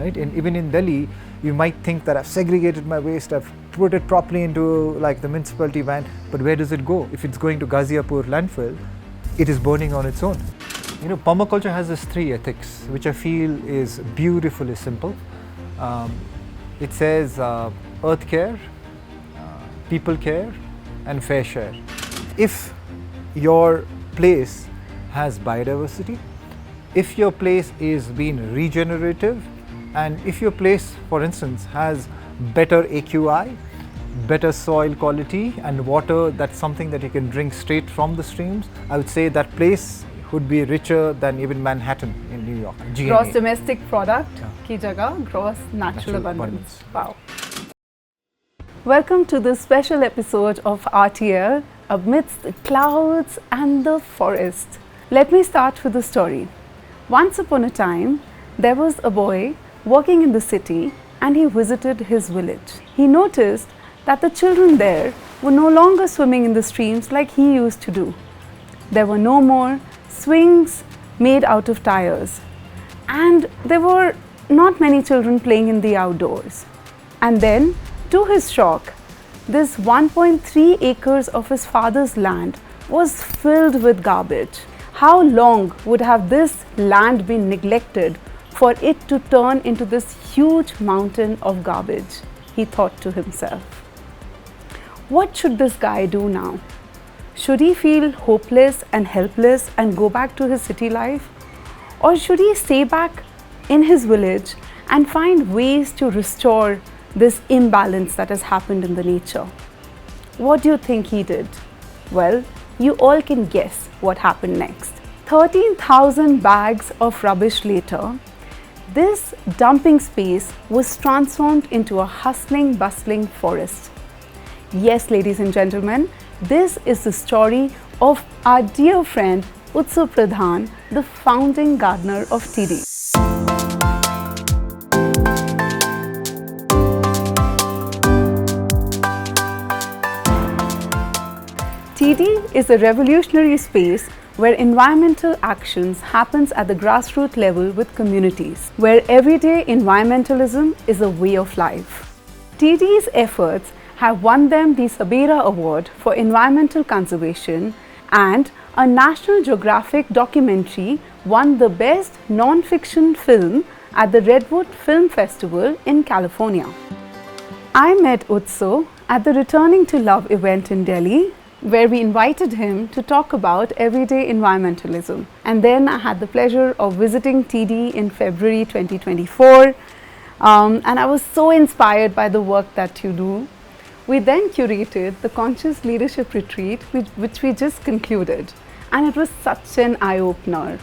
right? And even in Delhi, you might think that I've segregated my waste, I've put it properly into like the municipality van, but where does it go? If it's going to Ghaziapur landfill, it is burning on its own. Permaculture has these 3 ethics, which I feel is beautifully simple. It says earth care, people care, and fair share. If your place has biodiversity, if your place is being regenerative, and if your place, for instance, has better AQI, better soil quality and water, that's something that you can drink straight from the streams, I would say that place would be richer than even Manhattan in New York. GNA. Gross domestic product ki jagah gross natural abundance. Wow. Welcome to this special episode of RTL amidst the clouds and the forest. Let me start with a story. Once upon a time, there was a boy working in the city and he visited his village. He noticed that the children there were no longer swimming in the streams like he used to do. There were no more swings made out of tires, and there were not many children playing in the outdoors. And then, to his shock, this 1.3 acres of his father's land was filled with garbage. How long would have this land been neglected for it to turn into this huge mountain of garbage? He thought to himself. What should this guy do now? Should he feel hopeless and helpless and go back to his city life? Or should he stay back in his village and find ways to restore this imbalance that has happened in the nature? What do you think he did? Well, you all can guess what happened next. 13,000 bags of rubbish later, this dumping space was transformed into a hustling, bustling forest. Yes, ladies and gentlemen, this is the story of our dear friend Utsow Pradhan, the founding gardener of TIEEDI. TIEEDI is a revolutionary space where environmental actions happens at the grassroots level with communities, where everyday environmentalism is a way of life. TIEEDI's efforts have won them the Sabera Award for Environmental Conservation, and a National Geographic documentary won the Best Non-Fiction Film at the Redwood Film Festival in California. I met Utsow at the Returning to Love event in Delhi, where we invited him to talk about everyday environmentalism. And then I had the pleasure of visiting TIEEDI in February 2024, and I was so inspired by the work that you do. We then curated the Conscious Leadership Retreat, which we just concluded, and it was such an eye-opener.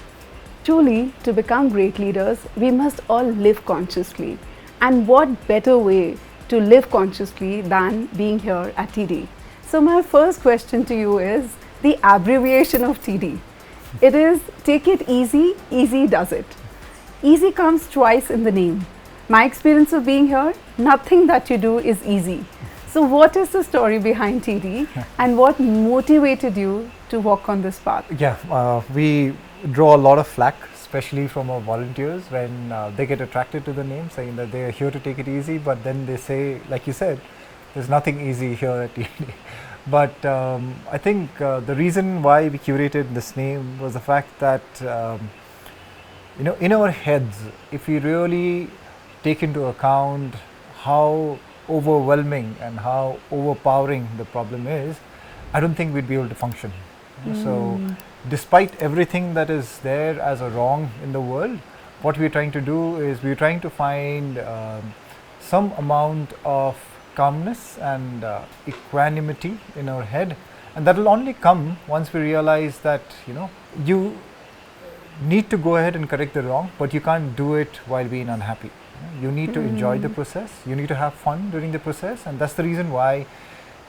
Truly, to become great leaders, we must all live consciously. And what better way to live consciously than being here at TIEEDI? So my first question to you is the abbreviation of TIEEDI. It is take it easy, easy does it. Easy comes twice in the name. My experience of being here, nothing that you do is easy. So what is the story behind TIEEDI and what motivated you to walk on this path? Yeah, we draw a lot of flack, especially from our volunteers when they get attracted to the name, saying that they are here to take it easy, but then they say, like you said, there's nothing easy here at TIEEDI. But I think the reason why we curated this name was the fact that, in our heads, if we really take into account how overwhelming and how overpowering the problem is, I don't think we'd be able to function. So despite everything that is there as a wrong in the world, what we're trying to do is we're trying to find some amount of calmness and equanimity in our head, and that will only come once we realize that you need to go ahead and correct the wrong, but you can't do it while being unhappy. You need to enjoy the process, you need to have fun during the process, and that's the reason why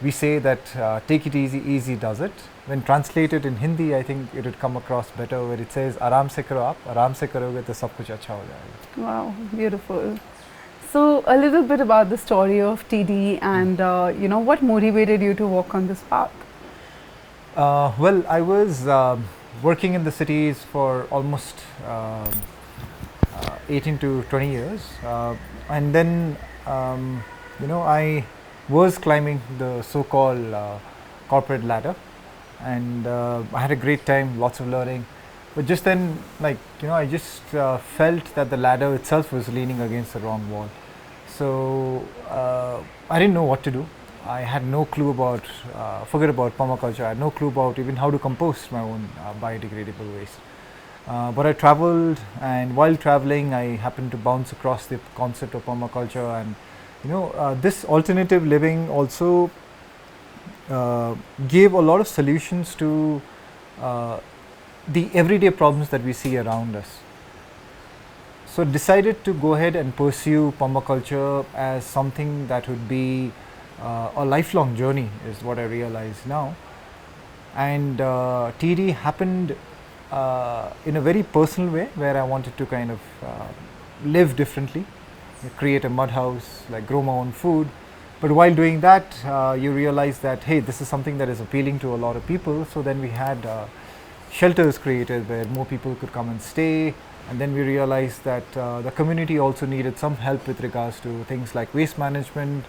we say that take it easy, easy does it. When translated in Hindi, I think it would come across better where it says आराम से करो आप, आराम से करोगे तो सब कुछ अच्छा हो जाएगा. Wow, beautiful. So a little bit about the story of TIEEDI and what motivated you to walk on this path? Well, I was working in the cities for almost 18 to 20 years. And then, I was climbing the so-called corporate ladder, and I had a great time, lots of learning. But just then, I just felt that the ladder itself was leaning against the wrong wall. So I didn't know what to do. I had no clue about, forget about permaculture, I had no clue about even how to compost my own biodegradable waste. But I traveled, and while traveling, I happened to bounce across the concept of permaculture, and this alternative living also gave a lot of solutions to the everyday problems that we see around us. So decided to go ahead and pursue permaculture as something that would be a lifelong journey, is what I realize now. And TIEEDI happened in a very personal way, where I wanted to kind of live differently, create a mud house, grow my own food. But while doing that, you realize that, hey, this is something that is appealing to a lot of people. So then we had shelters created where more people could come and stay. And then we realized that the community also needed some help with regards to things like waste management.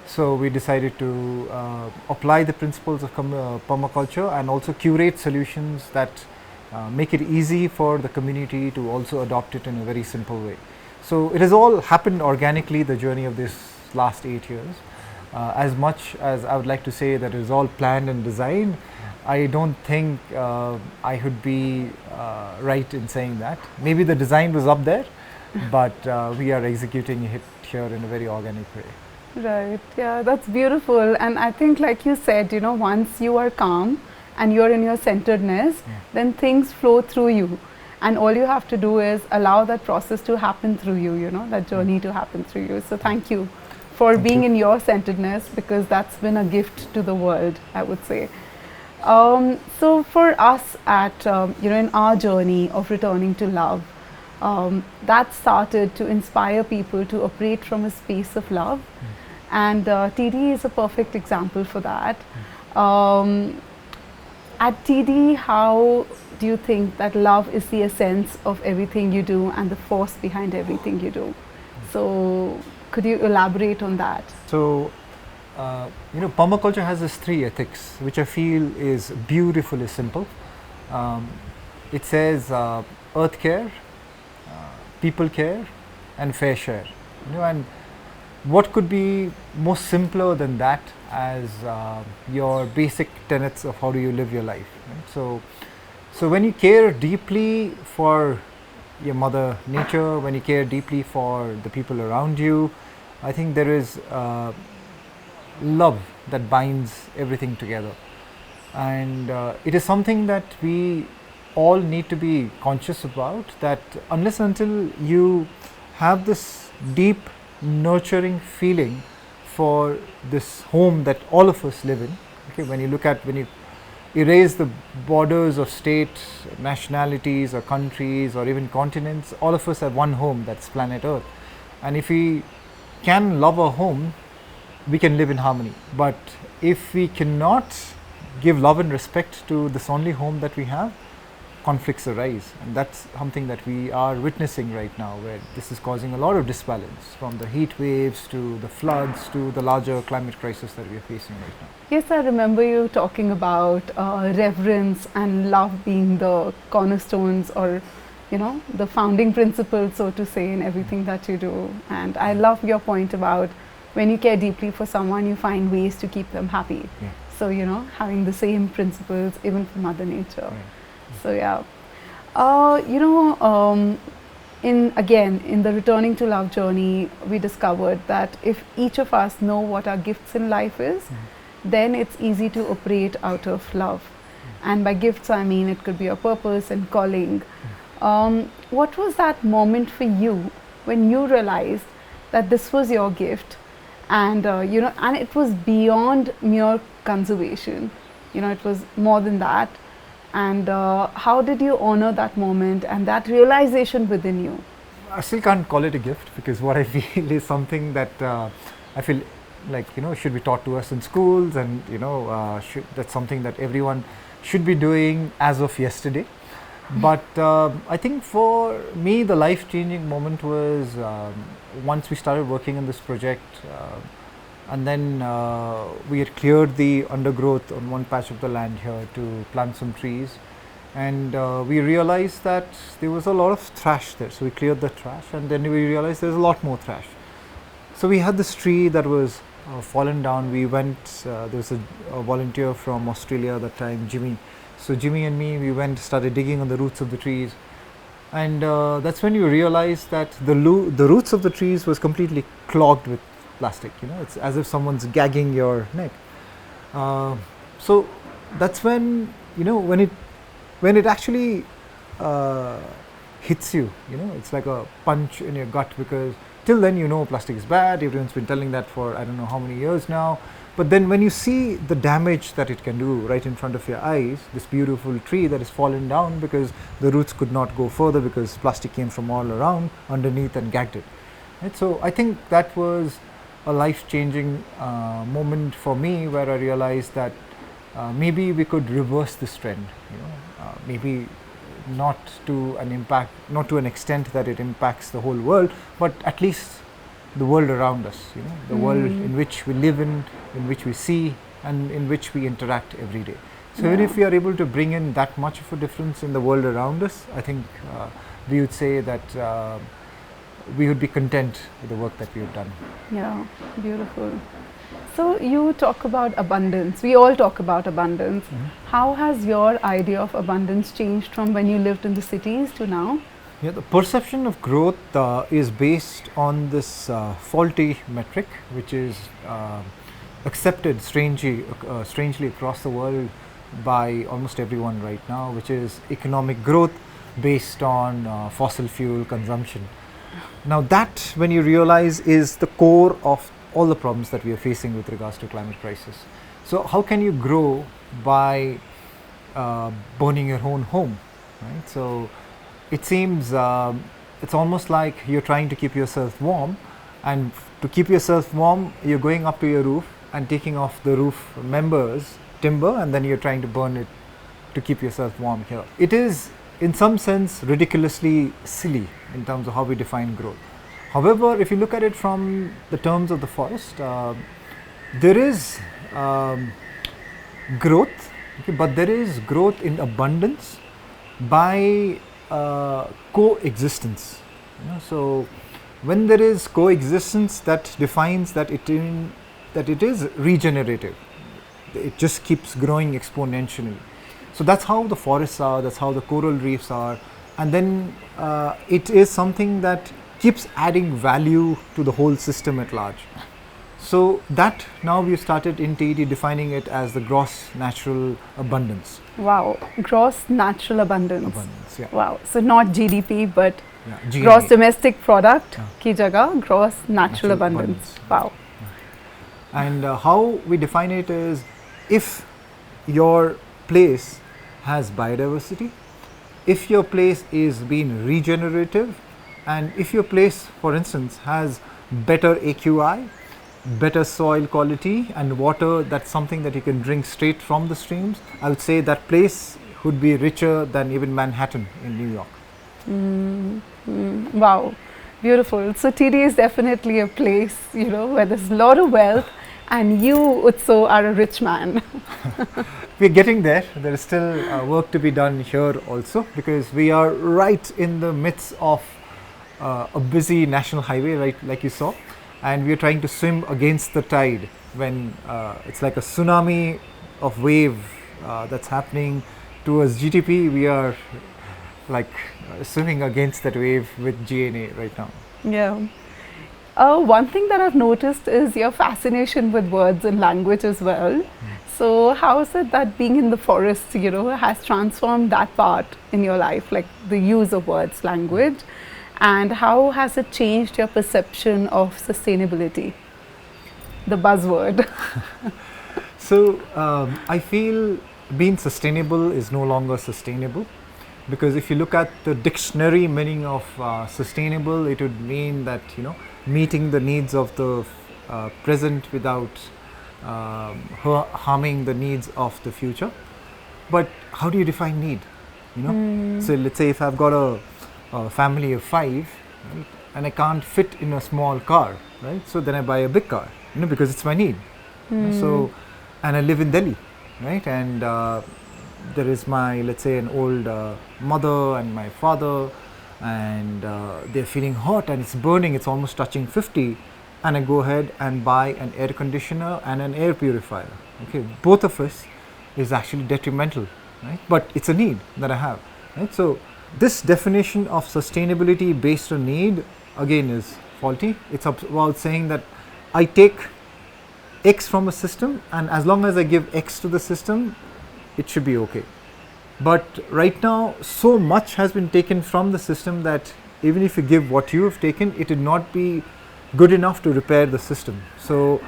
So we decided to apply the principles of permaculture and also curate solutions that make it easy for the community to also adopt it in a very simple way. So it has all happened organically, the journey of this last 8 years. As much as I would like to say that it is all planned and designed, I don't think I would be right in saying that. Maybe the design was up there, but we are executing it here in a very organic way. Right, yeah, that's beautiful. And I think, like you said, once you are calm and you're in your centeredness, then things flow through you. And all you have to do is allow that process to happen through you, that journey to happen through you. So thank you for being in your centeredness, because that's been a gift to the world, I would say. So for us at, in our journey of returning to love, that started to inspire people to operate from a space of love. And TIEEDI is a perfect example for that. At TIEEDI, how do you think that love is the essence of everything you do and the force behind everything you do? So could you elaborate on that? So, permaculture has these 3 ethics, which I feel is beautifully simple. It says earth care, people care, and fair share. And what could be more simpler than that as your basic tenets of how do you live your life? Right? So when you care deeply for your mother nature, when you care deeply for the people around you, I think there is love that binds everything together. And it is something that we all need to be conscious about, that unless until you have this deep nurturing feeling for this home that all of us live in. Okay, when you erase the borders of states, nationalities or countries or even continents, all of us have one home, that's planet Earth. And if we can love our home, we can live in harmony. But if we cannot give love and respect to this only home that we have, conflicts arise, and that's something that we are witnessing right now, where this is causing a lot of disbalance, from the heat waves to the floods to the larger climate crisis that we are facing right now. Yes, I remember you talking about reverence and love being the cornerstones, or the founding principles, so to say, in everything that you do. And I love your point about when you care deeply for someone, you find ways to keep them happy. Yeah. So having the same principles even for Mother Nature. Right. So yeah, in the returning to love journey, we discovered that if each of us know what our gifts in life is, then it's easy to operate out of love. And by gifts, I mean it could be a purpose and calling. What was that moment for you when you realized that this was your gift, and and it was beyond mere conservation? It was more than that. And how did you honor that moment and that realization within you? I still can't call it a gift, because what I feel is something that I feel like should be taught to us in schools, and that's something that everyone should be doing as of yesterday. But I think for me, the life-changing moment was once we started working on this project, and then we had cleared the undergrowth on one patch of the land here to plant some trees, and we realized that there was a lot of trash there. So we cleared the trash, and then we realized there's a lot more trash. So we had this tree that was fallen down. We went, there was a volunteer from Australia at that time, Jimmy. So Jimmy and me, we went, started digging on the roots of the trees, and that's when you realize that the roots of the trees was completely clogged with plastic. You know, it's as if someone's gagging your neck. So that's when, you know, when it actually hits you. You know, it's like a punch in your gut, because till then you know plastic is bad. Everyone's been telling that for I don't know how many years now. But then when you see the damage that it can do right in front of your eyes, this beautiful tree that is fallen down because the roots could not go further because plastic came from all around underneath and gagged it. Right? So I think that was a life-changing moment for me, where I realized that maybe we could reverse this trend. You know, maybe not to an extent that it impacts the whole world, but at least the world around us, you know, the world in which we live in which we see, and in which we interact every day. So even if we are able to bring in that much of a difference in the world around us, I think we would say that we would be content with the work that we have done. Yeah, beautiful. So you talk about abundance. We all talk about abundance. How has your idea of abundance changed from when you lived in the cities to now? Yeah, the perception of growth is based on this faulty metric, which is accepted strangely across the world by almost everyone right now, which is economic growth based on fossil fuel consumption. Now that, when you realize, is the core of all the problems that we are facing with regards to climate crisis. So how can you grow by burning your own home, right? So it seems it's almost like you're trying to keep yourself warm, and to keep yourself warm, you're going up to your roof and taking off the roof members timber, and then you're trying to burn it to keep yourself warm here. It is in some sense ridiculously silly in terms of how we define growth. However, if you look at it from the terms of the forest, there is growth, okay, but there is growth in abundance by coexistence. You know, so when there is coexistence, that defines that it is regenerative. It just keeps growing exponentially. So that's how the forests are, that's how the coral reefs are, and then it is something that keeps adding value to the whole system at large. So that now we started in TIEEDI defining it as the gross natural abundance. Wow, gross natural abundance. Abundance, yeah. Wow, so not GDP, but GNA. gross domestic product ki jagah gross natural abundance. Wow. And how we define it is, if your place has biodiversity, if your place is being regenerative, and if your place, for instance, has better AQI, better soil quality and water, that's something that you can drink straight from the streams, I would say that place would be richer than even Manhattan in New York. Wow, beautiful. So TIEEDI is definitely a place, you know, where there's a lot of wealth, and you, Utsow, are a rich man. We're getting there. There is still work to be done here also, because we are right in the midst of a busy national highway, right, like you saw, and we are trying to swim against the tide when it's like a tsunami of wave that's happening towards GTP. We are like swimming against that wave with GNA right now. Yeah. One thing that I've noticed is your fascination with words and language as well. So how is it that being in the forest, you know, has transformed that part in your life, like the use of words, language, and how has it changed your perception of sustainability, the buzzword? So I feel being sustainable is no longer sustainable, because if you look at the dictionary meaning of sustainable, it would mean that, you know, meeting the needs of the present without harming the needs of the future. But how do you define need? you know. So let's say if I've got a family of 5, right, and I can't fit in a small car, right, so then I buy a big car, you know, because it's my need. So, and I live in Delhi, right, and there is my, let's say, an old mother and my father, and they're feeling hot and it's burning, it's almost touching 50, and I go ahead and buy an air conditioner and an air purifier. Okay, both of us is actually detrimental, right, but it's a need that I have, right. So this definition of sustainability based on need again is faulty. It's about saying that I take X from a system, and as long as I give X to the system, it should be okay. But right now, so much has been taken from the system that even if you give what you have taken, it would not be good enough to repair the system. So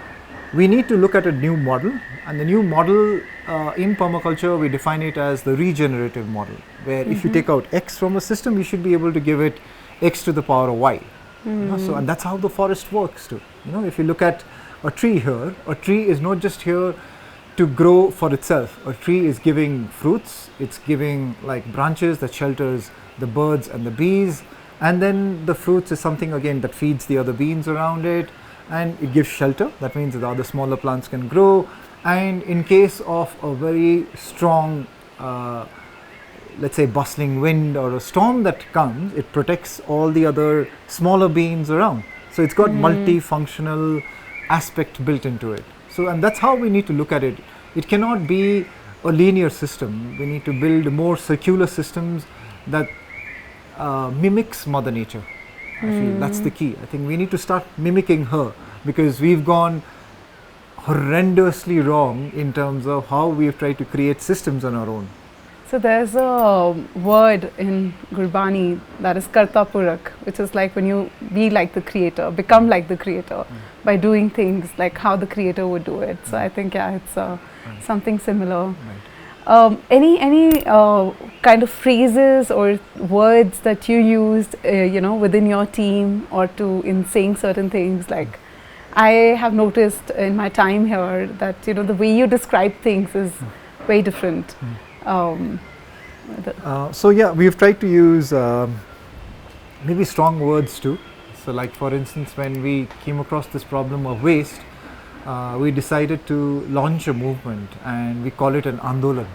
we need to look at a new model, and the new model in permaculture, we define it as the regenerative model, where if you take out X from a system, you should be able to give it X to the power of Y. You know, so, and that's how the forest works too. You know, if you look at a tree here, a tree is not just here to grow for itself. A tree is giving fruits, it's giving like branches that shelters the birds and the bees, and then the fruits is something again that feeds the other beings around it, and it gives shelter. That means that the other smaller plants can grow, and in case of a very strong let's say bustling wind or a storm that comes, it protects all the other smaller beings around. So it's got multifunctional aspect built into it. So, and that's how we need to look at it. It cannot be a linear system. We need to build more circular systems that mimics Mother Nature. I feel that's the key. I think we need to start mimicking her, because we've gone horrendously wrong in terms of how we've tried to create systems on our own. So there's a word in Gurbani that is Karta Purak, which is like when you be like the creator, become like the creator by doing things like how the creator would do it. So I think it's something similar. Any kind of phrases or words that you used, you know, within your team or to in saying certain things? Like I have noticed in my time here that, you know, the way you describe things is very different. So yeah, we've tried to use maybe strong words too. So like for instance, when we came across this problem of waste, we decided to launch a movement, and we call it an andolan,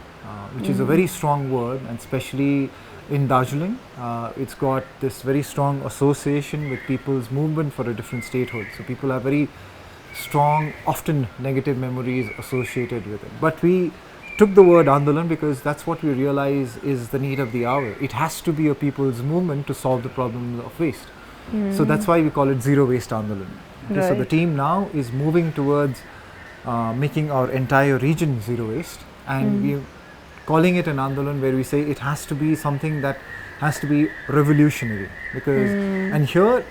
which is a very strong word, and especially in Darjeeling, it's got this very strong association with people's movement for a different statehood. So people have very strong, often negative memories associated with it. But we took the word andolan because that's what we realize is the need of the hour. It has to be a people's movement to solve the problem of waste. So that's why we call it zero waste andolan. Okay, so the team now is moving towards making our entire region zero waste, and we're calling it an andolan, where we say it has to be something that has to be revolutionary, because and here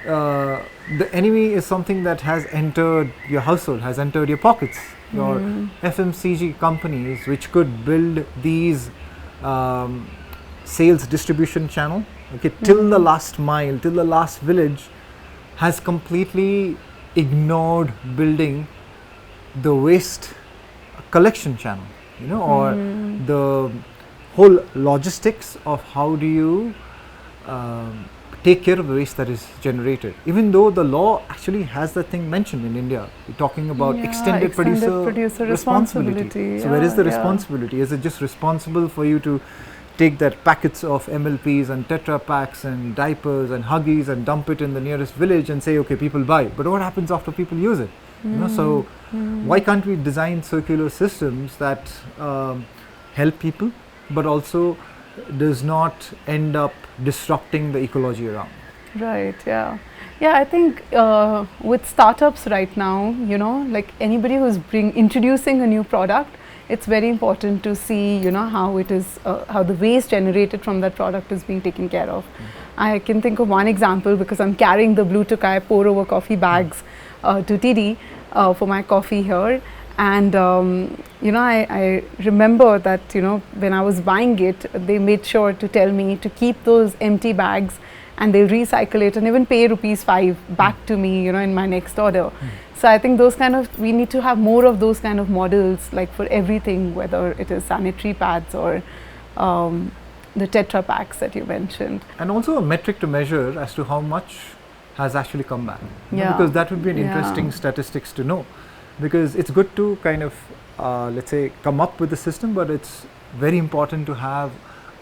the enemy is something that has entered your household, has entered your pockets. Your FMCG companies, which could build these sales distribution channel, okay, till the last mile, till the last village, has completely ignored building the waste collection channel, you know, or the whole logistics of how do you take care of the waste that is generated. Even though the law actually has that thing mentioned in India, we're talking about extended producer responsibility. So where is the responsibility? Is it just responsible for you to take that packets of MLPs and Tetra packs and diapers and Huggies and dump it in the nearest village and say, okay, people buy? But what happens after people use it? You know, so why can't we design circular systems that help people, but also does not end up disrupting the ecology around? Right, yeah. Yeah, I think with startups right now, you know, like anybody who's introducing a new product, it's very important to see, you know, how it is, how the waste generated from that product is being taken care of. I can think of one example because I'm carrying the Blue Tokai pour over coffee bags to TIEEDI for my coffee here. And you know, I remember that, you know, when I was buying it, they made sure to tell me to keep those empty bags, and they'll recycle it and even pay ₹5 back to me, you know, in my next order. So I think those kind of, we need to have more of those kind of models, like for everything, whether it is sanitary pads or the Tetra packs that you mentioned. And also a metric to measure as to how much has actually come back. Yeah. Because that would be an Yeah. interesting statistics to know. Because it's good to kind of, let's say, come up with the system, but it's very important to have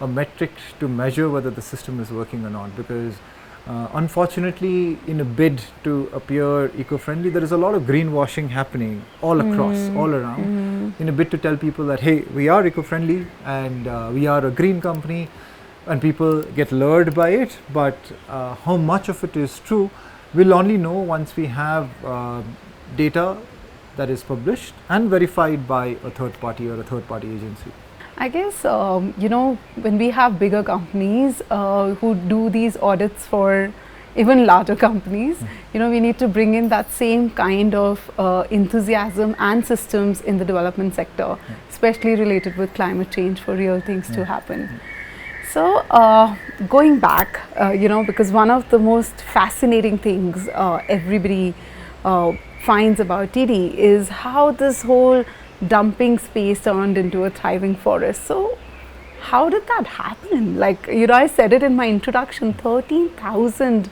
a metric to measure whether the system is working or not. Because unfortunately, in a bid to appear eco-friendly, there is a lot of greenwashing happening all across, all around, in a bid to tell people that, hey, we are eco-friendly and we are a green company, and people get lured by it. But how much of it is true, we'll only know once we have data that is published and verified by a third party or a third party agency. I guess, when we have bigger companies who do these audits for even larger companies, we need to bring in that same kind of enthusiasm and systems in the development sector, especially related with climate change, for real things to happen. So, going back, because one of the most fascinating things everybody finds about TIEEDI is how this whole dumping space turned into a thriving forest. So, how did that happen? Like, I said it in my introduction, 13,000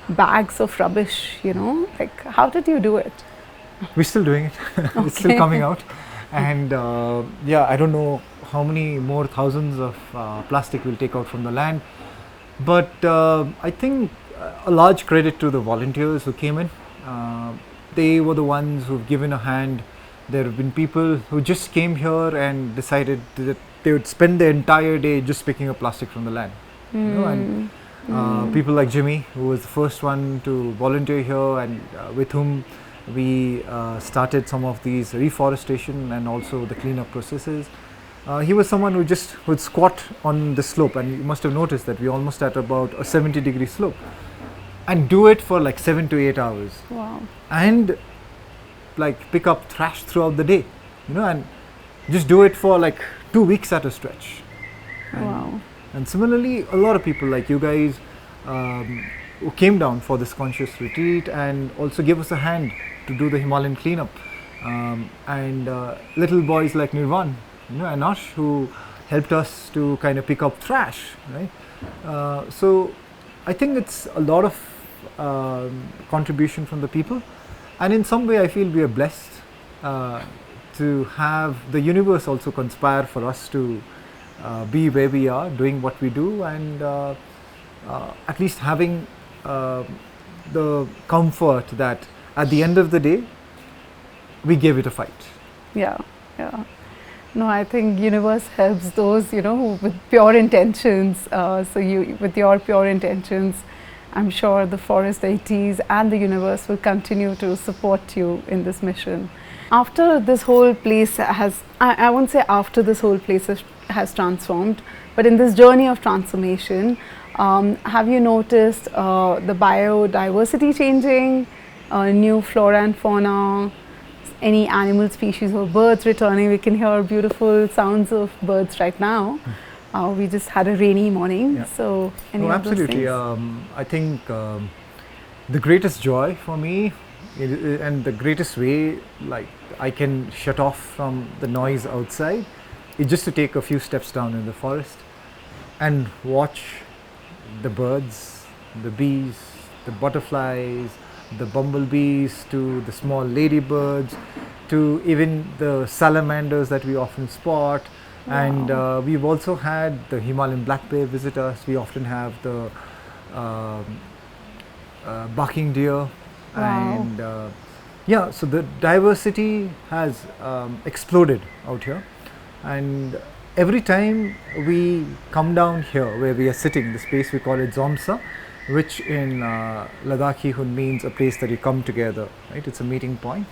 bags of rubbish, like, how did you do it? We're still doing it. It's still coming out. And I don't know how many more thousands of plastic we'll take out from the land. But I think a large credit to the volunteers who came in. They were the ones who've given a hand. There have been people who just came here and decided that they would spend the entire day just picking up plastic from the land. And people like Jimmy, who was the first one to volunteer here, and with whom we started some of these reforestation and also the cleanup processes. He was someone who just would squat on the slope, and you must have noticed that we're almost at about a 70-degree slope, and do it for like 7 to 8 hours. Wow. And like pick up trash throughout the day, and just do it for like 2 weeks at a stretch. Wow. And similarly, a lot of people like you guys who came down for this conscious retreat and also give us a hand to do the Himalayan cleanup. And little boys like Nirvan, and Ash, who helped us to kind of pick up trash, right? So I think it's a lot of contribution from the people. And in some way, I feel we are blessed to have the universe also conspire for us to be where we are, doing what we do, and at least having the comfort that at the end of the day, we gave it a fight. Yeah. No, I think universe helps those, who with pure intentions. So with your pure intentions, I'm sure the forest deities and the universe will continue to support you in this mission. After this whole place I won't say after this whole place has transformed, but in this journey of transformation, have you noticed the biodiversity changing, new flora and fauna, any animal species or birds returning? We can hear beautiful sounds of birds right now. We just had a rainy morning, so any of those absolutely. things? I think the greatest joy for me and the greatest way like I can shut off from the noise outside is just to take a few steps down in the forest and watch the birds, the bees, the butterflies, the bumblebees, to the small ladybirds, to even the salamanders that we often spot. Wow. And we've also had the Himalayan black bear visit us. We often have the barking deer. Wow. And so the diversity has exploded out here. And every time we come down here where we are sitting, the space we call it Zomsa, which in Ladakhi means a place that you come together, right? It's a meeting point.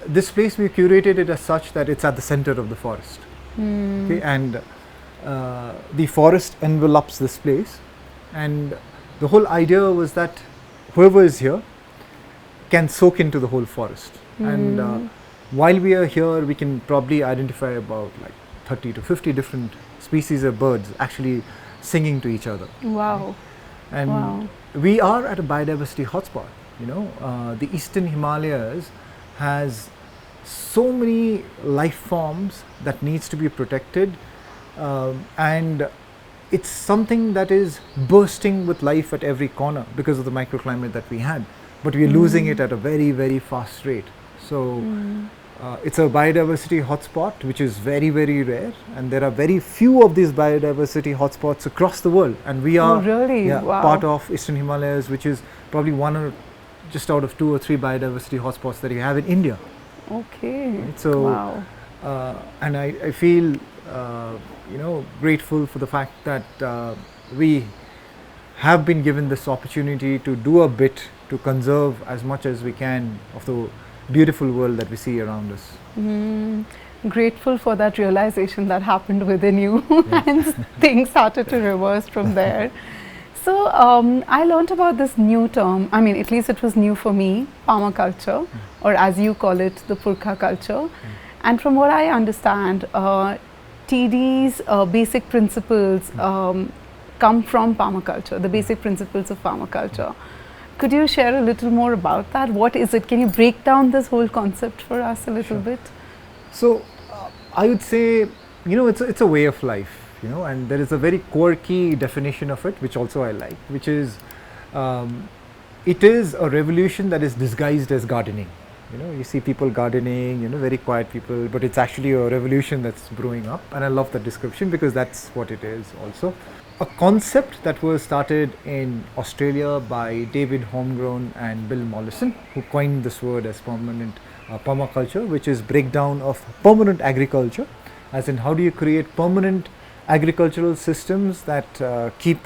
This place, we curated it as such that it's at the center of the forest. Okay? And the forest envelops this place, and the whole idea was that whoever is here can soak into the whole forest. And while we are here, we can probably identify about like 30 to 50 different species of birds actually singing to each other. Wow. And we are at a biodiversity hotspot. The eastern Himalayas has so many life forms that needs to be protected, and it's something that is bursting with life at every corner because of the microclimate that we had, but we're losing it at a very, very fast rate. So it's a biodiversity hotspot which is very, very rare, and there are very few of these biodiversity hotspots across the world, and we are really? Wow. part of Eastern Himalayas, which is probably one or just out of 2 or 3 biodiversity hotspots that you have in India. Okay. Right? So wow. and I feel grateful for the fact that we have been given this opportunity to do a bit to conserve as much as we can of the beautiful world that we see around us. Grateful for that realization that happened within you and things started to reverse from there. So I learned about this new term, I mean at least it was new for me, permaculture, or as you call it, the Purkha-culture. And from what I understand, TIEEDI's basic principles come from permaculture, the basic principles of permaculture. Could you share a little more about that? What is it? Can you break down this whole concept for us a little bit? So I would say, it's a way of life, and there is a very quirky definition of it, which also I like, which is, it is a revolution that is disguised as gardening. You see people gardening, very quiet people, but it's actually a revolution that's brewing up, and I love that description because that's what it is also. A concept that was started in Australia by David Homegrown and Bill Mollison, who coined this word as permaculture, which is breakdown of permanent agriculture, as in how do you create permanent agricultural systems that keep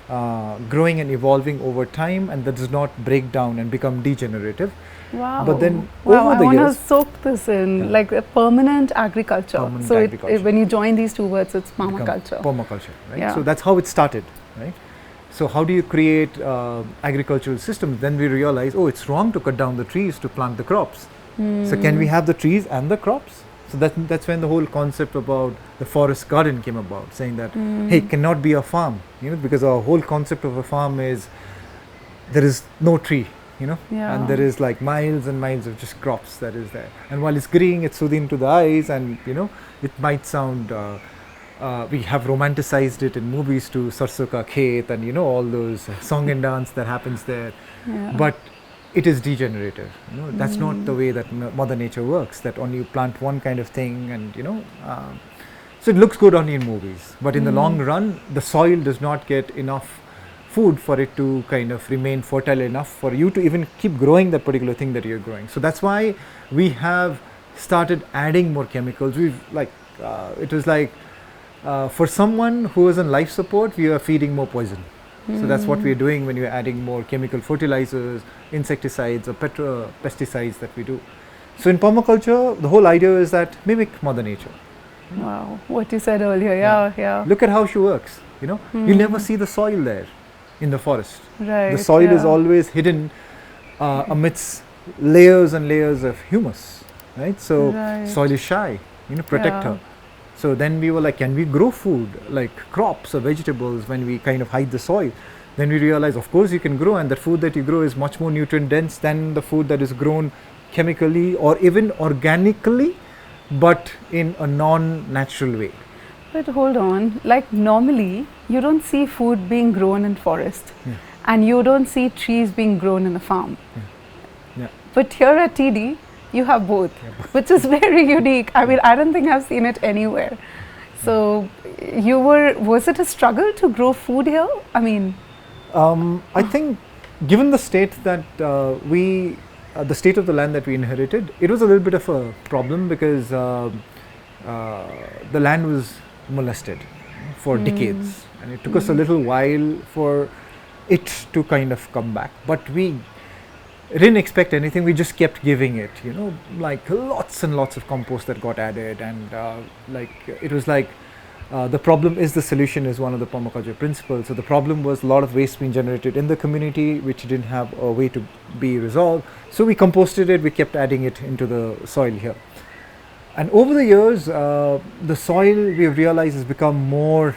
growing and evolving over time, and that does not break down and become degenerative. Wow. But then over the years, I want to soak this in, like a permanent agriculture. Permanent so agriculture. When you join these two words, it's permaculture. Permaculture, right? Yeah. So that's how it started, right? So how do you create agricultural systems? Then we realize, it's wrong to cut down the trees to plant the crops. So can we have the trees and the crops? So that's when the whole concept about the forest garden came about, saying that, hey, it cannot be a farm, because our whole concept of a farm is there is no tree. And there is like miles and miles of just crops that is there. And while it's green, it's soothing to the eyes, and it might sound, we have romanticized it in movies to Sarson Ka Khet and all those song and dance that happens there. Yeah. But it is degenerative. That's not the way that Mother Nature works, that only you plant one kind of thing and so it looks good only in movies. But in the long run, the soil does not get enough food for it to kind of remain fertile enough for you to even keep growing that particular thing that you're growing. So that's why we have started adding more chemicals. It was like for someone who is on life support, we are feeding more poison. So that's what we're doing when you're adding more chemical fertilizers, insecticides or pesticides that we do. So in permaculture, the whole idea is that mimic Mother Nature. Wow, what you said earlier, yeah. Look at how she works, You'll never see the soil there in the forest. Right. The soil is always hidden amidst layers and layers of humus, right? So soil is shy, protect her. So then we were like, can we grow food like crops or vegetables when we kind of hide the soil? Then we realized, of course you can grow, and the food that you grow is much more nutrient dense than the food that is grown chemically or even organically, but in a non-natural way. But hold on, like normally you don't see food being grown in forest and you don't see trees being grown in a farm. Yeah. But here at TIEEDI, you have both, which is very unique. I mean, I don't think I've seen it anywhere. So was it a struggle to grow food here? I mean, I think given the state that the state of the land that we inherited, it was a little bit of a problem because the land was molested for decades, and it took us a little while for it to kind of come back, but we didn't expect anything. We just kept giving it, like lots and lots of compost that got added, and it was like the problem is the solution is one of the permaculture principles. So the problem was a lot of waste being generated in the community which didn't have a way to be resolved, so we composted it, we kept adding it into the soil here. And over the years, the soil we have realized has become more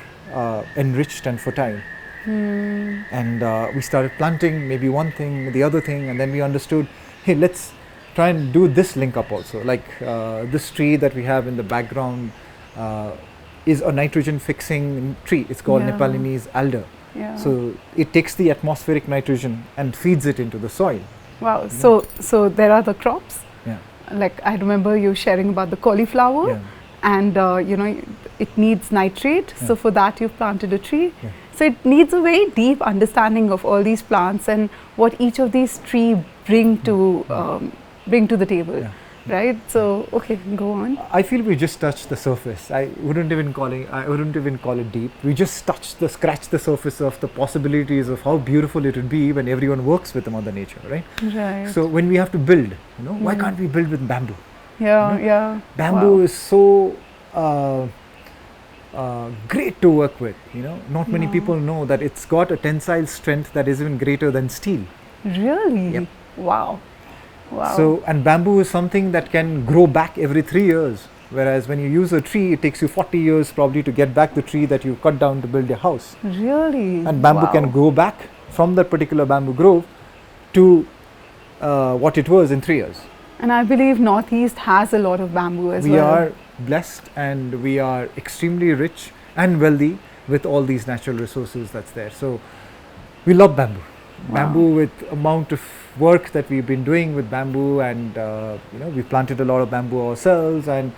enriched and fertile. And we started planting maybe one thing, the other thing, and then we understood, hey, let's try and do this link up also. Like this tree that we have in the background, is a nitrogen fixing tree. It's called Yeah. Nepalese alder. Yeah. So it takes the atmospheric nitrogen and feeds it into the soil. Wow. So there are the crops. Yeah. Like I remember you sharing about the cauliflower, Yeah. and it needs nitrate. Yeah. So for that you've planted a tree. Yeah. So it needs a very deep understanding of all these plants and what each of these trees bring to the table, Yeah. right? So okay, go on. I feel we just touched the surface. I wouldn't even call it deep. We just scratched the surface of the possibilities of how beautiful it would be when everyone works with the Mother Nature, right? Right. So when we have to build, why can't we build with bamboo? Yeah, yeah. Bamboo Wow. is so great to work with. Not many Yeah. people know that it's got a tensile strength that is even greater than steel. Really? Yep. Wow. Wow. So, and bamboo is something that can grow back every 3 years. Whereas when you use a tree, it takes you 40 years probably to get back the tree that you cut down to build your house. Really? And bamboo Wow. can grow back from that particular bamboo grove to what it was in 3 years. And I believe Northeast has a lot of bamboo as We well. are blessed and we are extremely rich and wealthy with all these natural resources that's there. So we love bamboo. Wow. Bamboo, with amount of work that we've been doing with bamboo, and we planted a lot of bamboo ourselves, and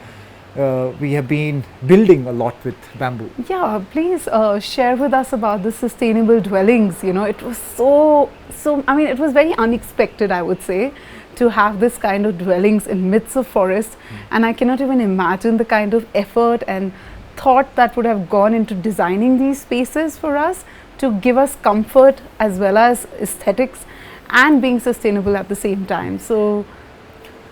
we have been building a lot with bamboo. Yeah, please share with us about the sustainable dwellings. It was so, it was very unexpected, I would say, to have this kind of dwellings in midst of forest. And I cannot even imagine the kind of effort and thought that would have gone into designing these spaces for us to give us comfort as well as aesthetics and being sustainable at the same time. So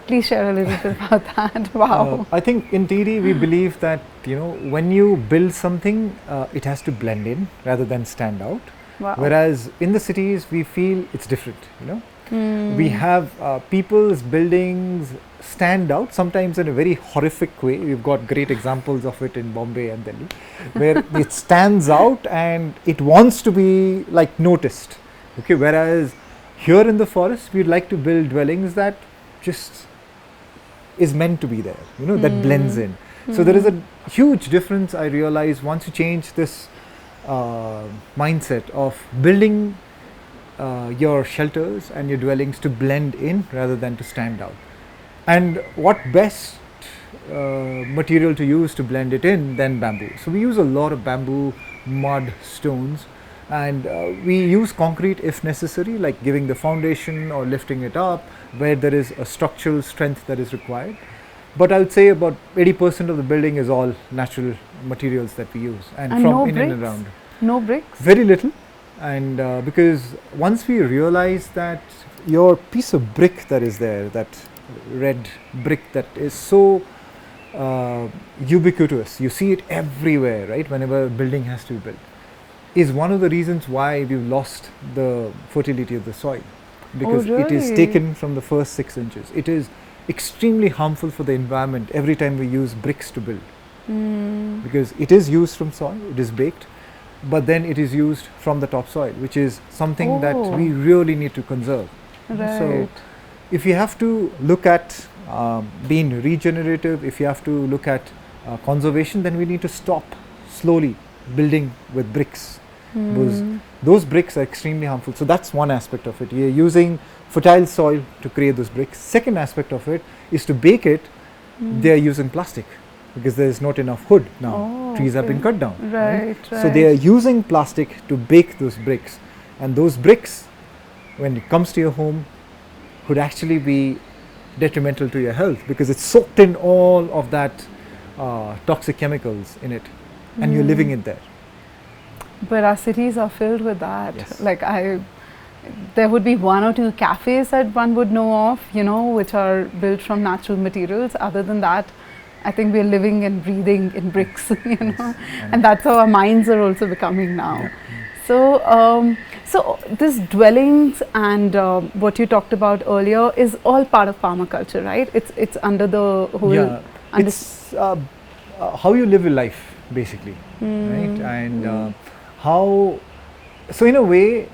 please share a little bit about that. Wow. I think in TIEEDI we believe that when you build something, it has to blend in rather than stand out. Wow. Whereas in the cities we feel it's different. We have people's buildings stand out sometimes in a very horrific way. We've got great examples of it in Bombay and Delhi, where it stands out and it wants to be like noticed. Okay, whereas here in the forest we'd like to build dwellings that just is meant to be there, that blends in. So there is a huge difference, I realize, once you change this mindset of building your shelters and your dwellings to blend in rather than to stand out. And what best material to use to blend it in than bamboo. So we use a lot of bamboo, mud, stones, and we use concrete if necessary, like giving the foundation or lifting it up where there is a structural strength that is required. But I would say about 80% of the building is all natural materials that we use, and from no in bricks? and around. No bricks? Very little. And because once we realize that your piece of brick that is there, that red brick that is so ubiquitous, you see it everywhere, right, whenever a building has to be built, is one of the reasons why we've lost the fertility of the soil, because it is really? taken from the first 6 inches. It is extremely harmful for the environment every time we use bricks to build, because it is used from soil, it is baked, but then it is used from the topsoil, which is something that we really need to conserve. Right. So if you have to look at being regenerative, if you have to look at conservation, then we need to stop slowly building with bricks. Those bricks are extremely harmful. So that's one aspect of it. You're using fertile soil to create those bricks. Second aspect of it is to bake it. They're using plastic because there's not enough wood now. Trees have been cut down. Right. So they are using plastic to bake those bricks. And those bricks, when it comes to your home, could actually be detrimental to your health because it's soaked in all of that toxic chemicals in it, and you're living it there. But our cities are filled with that. Yes. Like there would be 1 or 2 cafes that one would know of, which are built from natural materials. Other than that, I think we're living and breathing in bricks, Yes. and that's how our minds are also becoming now. Yeah. So this dwellings and what you talked about earlier is all part of permaculture, right? It's under the whole. Yeah, it's how you live your life, basically, right? And how. So in a way,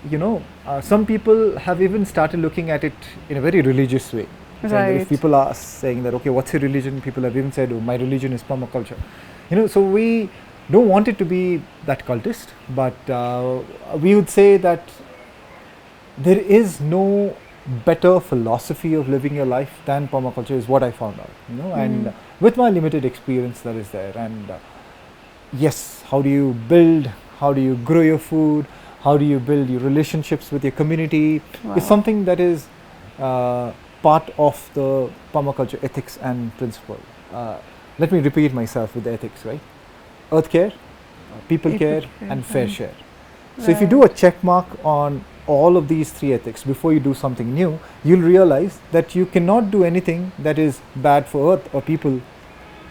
some people have even started looking at it in a very religious way. Saying that if Right. people are saying that, okay, what's your religion? People have even said, oh, my religion is permaculture. So we don't want it to be that cultist, but we would say that there is no better philosophy of living your life than permaculture, is what I found out, and with my limited experience that is there. And yes, how do you build, how do you grow your food, how do you build your relationships with your community, is something that is part of the permaculture ethics and principle. Let me repeat myself with the ethics, right? Earth care, people care, and fair share. So if you do a check mark on all of these three ethics before you do something new, you'll realize that you cannot do anything that is bad for earth or people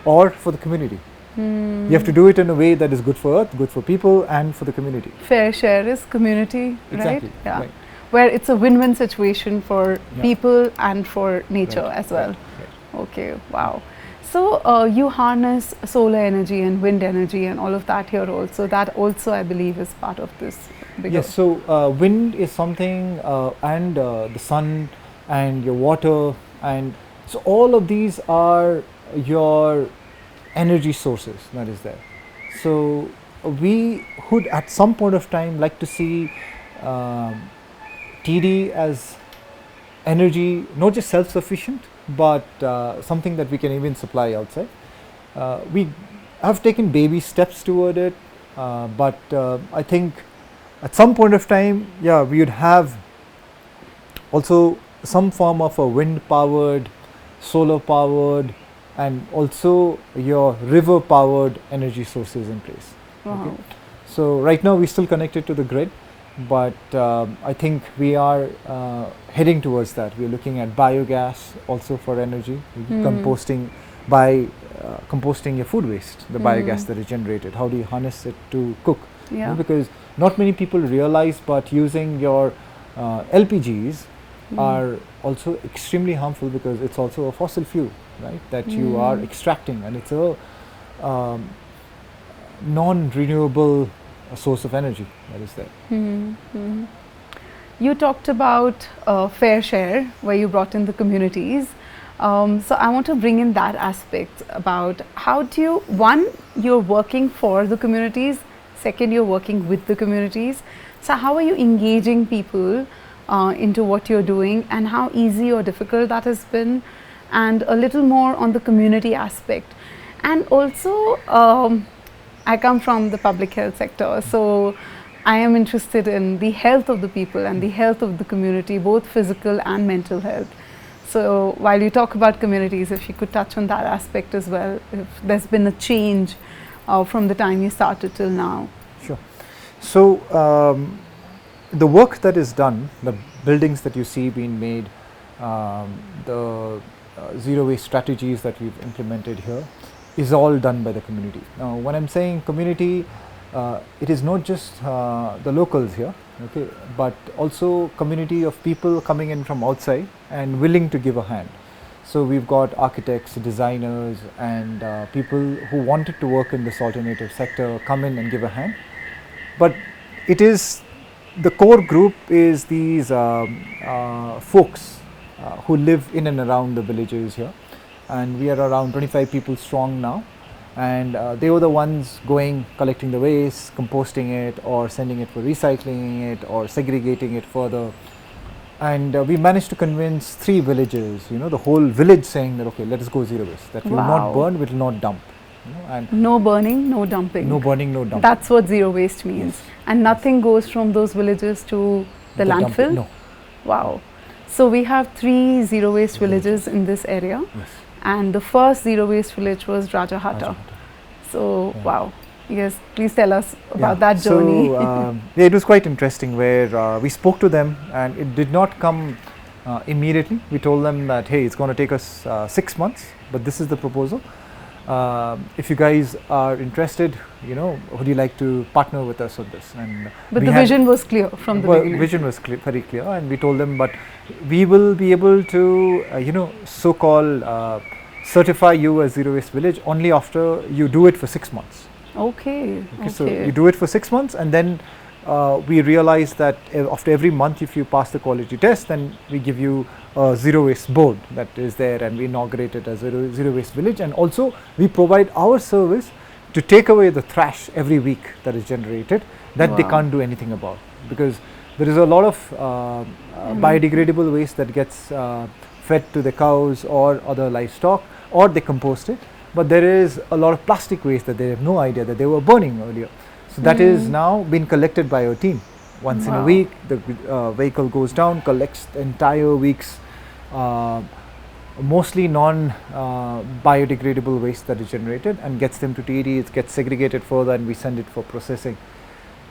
or for the community. You have to do it in a way that is good for earth, good for people, and for the community. Fair share is community, Exactly, right? Yeah. right. Where it's a win-win situation for people and for nature as well. Right. Okay, wow. So you harness solar energy and wind energy and all of that here also. That also, I believe, is part of this. Yes, so wind is something, and the sun and your water, and so all of these are your energy sources that is there. So we would at some point of time like to see TIEEDI as energy, not just self-sufficient, but something that we can even supply outside. We have taken baby steps toward it, but I think at some point of time, we would have also some form of a wind-powered, solar-powered, and also your river-powered energy sources in place. Okay? So right now we're still connected to the grid, but I think we are heading towards that. We're looking at biogas also for energy, composting by composting your food waste, the biogas that is generated. How do you harness it to cook? Because not many people realize, but using your LPGs are also extremely harmful, because it's also a fossil fuel, right, that you are extracting, and it's a non-renewable source of energy that is there. You talked about fair share, where you brought in the communities. So I want to bring in that aspect about how do you, one, you're working for the communities, second, you're working with the communities. So how are you engaging people into what you're doing, and how easy or difficult that has been, and a little more on the community aspect. And also, I come from the public health sector, so I am interested in the health of the people and the health of the community, both physical and mental health. So while you talk about communities, if you could touch on that aspect as well, if there's been a change from the time you started till now. Sure. So the work that is done, the buildings that you see being made, the zero waste strategies that we've implemented here, is all done by the community. Now, when I'm saying community, it is not just the locals here, okay, but also community of people coming in from outside and willing to give a hand. So we've got architects, designers, and people who wanted to work in this alternative sector come in and give a hand. But it is, the core group is these folks who live in and around the villages here, and we are around 25 people strong now, and they were the ones going, collecting the waste, composting it, or sending it for recycling it, or segregating it further. And we managed to convince 3 villages, the whole village saying that, okay, let us go zero waste, that we will not burn, we will not dump. And no burning, no dumping. No burning, no dumping. That's what zero waste means. Yes. And nothing goes from those villages to the landfill? No. Wow. So we have 3 zero waste villages in this area. Yes. And the first zero waste village was Rajahatta. So, wow. Yes, please tell us about that journey. So, it was quite interesting, where we spoke to them, and it did not come immediately. We told them that, hey, it's going to take us 6 months, but this is the proposal. If you guys are interested, would you like to partner with us on this? And but the vision was clear from the beginning. Vision was very clear, and we told them, but we will be able to, so-called certify you as zero waste village only after you do it for 6 months. Okay. So you do it for 6 months, and then we realize that after every month, if you pass the quality test, then we give you a zero waste board that is there, and we inaugurate it as a zero waste village. And also we provide our service to take away the trash every week that is generated, that they Wow. can't do anything about, because there is a lot of biodegradable waste that gets fed to the cows or other livestock, or they compost it, but there is a lot of plastic waste that they have no idea that they were burning earlier. So that is now being collected by our team. Once in a Wow. week, the vehicle goes down, collects the entire week's mostly non-biodegradable waste that is generated, and gets them to TIEEDI. It gets segregated further, and we send it for processing.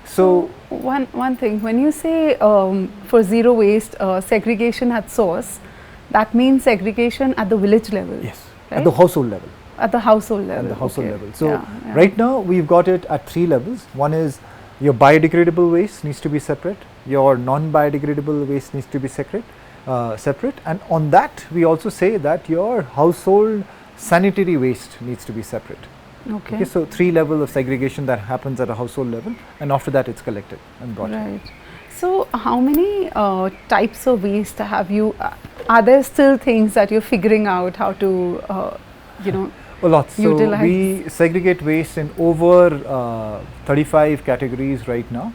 So one thing, when you say for zero waste segregation at source, that means segregation at the village level. yes, right? at the household level. At the household level. At the household okay. level. So Yeah, yeah. right now we've got it at 3 levels. One is your biodegradable waste needs to be separate. Your non-biodegradable waste needs to be separate. And on that we also say that your household sanitary waste needs to be separate. Okay. So 3 levels of segregation that happens at a household level, and after that it's collected and brought in. Right. So how many types of waste have you? Are there still things that you're figuring out how to, A lot. So utilize? we segregate waste in over 35 categories right now.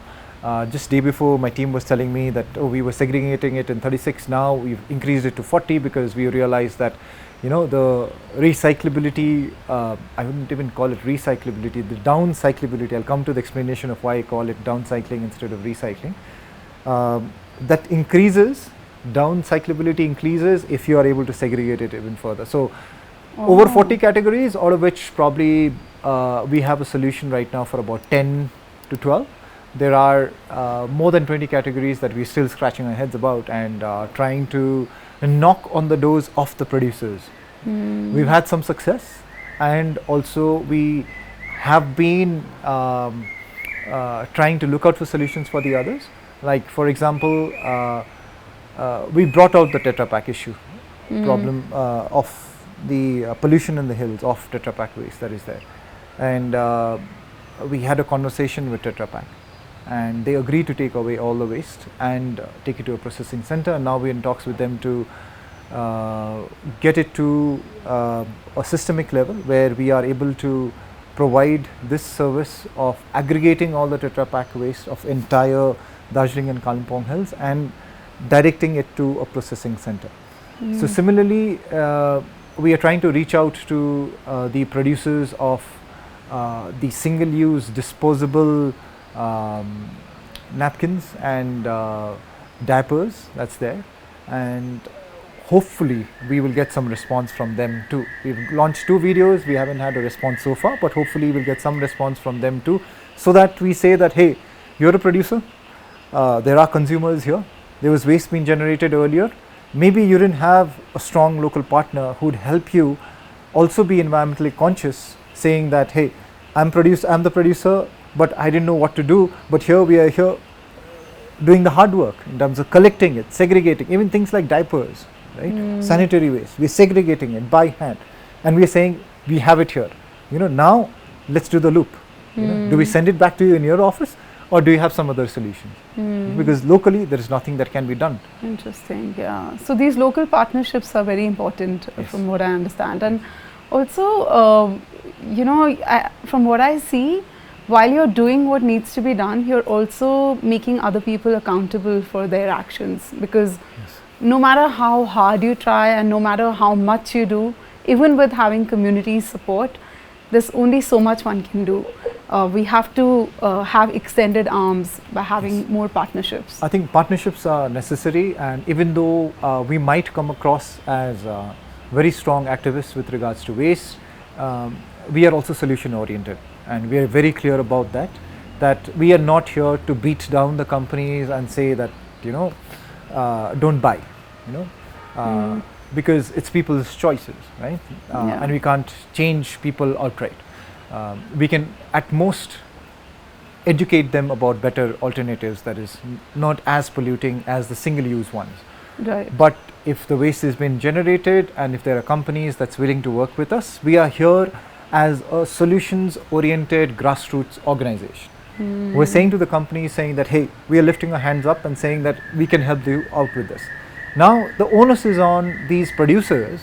Just day before, my team was telling me that we were segregating it in 36. Now we've increased it to 40 because we realized that the recyclability, I wouldn't even call it recyclability, the downcyclability. I'll come to the explanation of why I call it downcycling instead of recycling. That increases, downcyclability increases if you are able to segregate it even further. So over 40 categories, out of which probably we have a solution right now for about 10 to 12. There are more than 20 categories that we're still scratching our heads about and trying to knock on the doors of the producers. We've had some success, and also we have been trying to look out for solutions for the others. Like for example, we brought out the Tetra Pak issue problem of the pollution in the hills of Tetra Pak waste that is there, and we had a conversation with Tetra Pak, and they agreed to take away all the waste and take it to a processing center, and now we're in talks with them to get it to a systemic level where we are able to provide this service of aggregating all the Tetra Pak waste of entire Darjeeling and Kalimpong hills and directing it to a processing center. So similarly, we are trying to reach out to the producers of the single-use disposable napkins and diapers that's there, and hopefully we will get some response from them too. We've launched 2 videos, we haven't had a response so far, but hopefully we'll get some response from them too, so that we say that, hey, you're a producer, there are consumers here, there was waste being generated earlier, maybe you didn't have a strong local partner who would help you also be environmentally conscious, saying that, hey, I'm the producer, but I didn't know what to do, but here we are here doing the hard work in terms of collecting it, segregating, even things like diapers, right? Sanitary waste, we're segregating it by hand, and we're saying we have it here. Now let's do the loop. Do we send it back to you in your office, or do you have some other solution? Because locally there is nothing that can be done. Interesting, yeah. So these local partnerships are very important, Yes. from what I understand. And also, from what I see, while you're doing what needs to be done, you're also making other people accountable for their actions, because no matter how hard you try and no matter how much you do, even with having community support, there's only so much one can do. We have to have extended arms by having more partnerships. I think partnerships are necessary, and even though we might come across as very strong activists with regards to waste, we are also solution oriented, and we are very clear about that we are not here to beat down the companies and say that don't buy, because it's people's choices, right? And we can't change people outright. We can at most educate them about better alternatives that is not as polluting as the single-use ones. Right. But if the waste has been generated and if there are companies that's willing to work with us, we are here as a solutions-oriented grassroots organization. We're saying to the companies, saying that, hey, we are lifting our hands up and saying that we can help you out with this. Now the onus is on these producers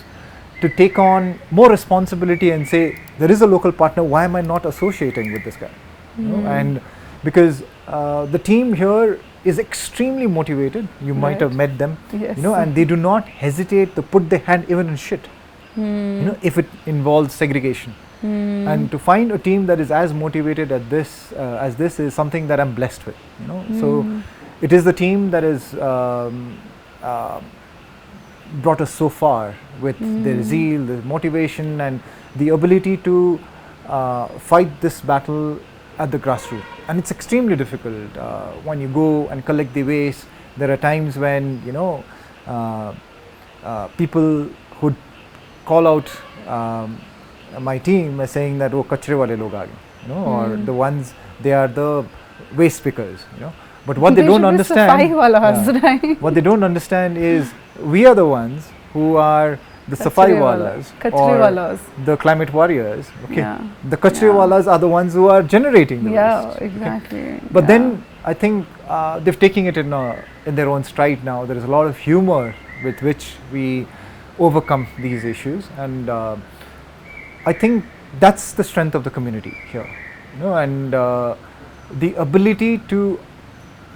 to take on more responsibility and say, there is a local partner, why am I not associating with this guy? You know, and because the team here is extremely motivated, you might have met them, Yes. you know, and they do not hesitate to put their hand even in shit, you know, if it involves segregation. And to find a team that is as motivated at this as this is something that I'm blessed with, you know. So it is the team that is brought us so far with their zeal, the motivation, and the ability to fight this battle at the grassroots. And it's extremely difficult when you go and collect the waste. There are times when, you know, people who call out my team as saying that, oh, kachre wale log aa gaye, you know, or the ones, they are the waste pickers, you know. But what they don't understand, right? what they don't understand is we are the ones who are the safai walas or the climate warriors. Okay, the kachre walas are the ones who are generating the waste. Exactly. Okay? But then I think they've taken it in their own stride now. There is a lot of humor with which we overcome these issues, and I think that's the strength of the community here, you know, and the ability to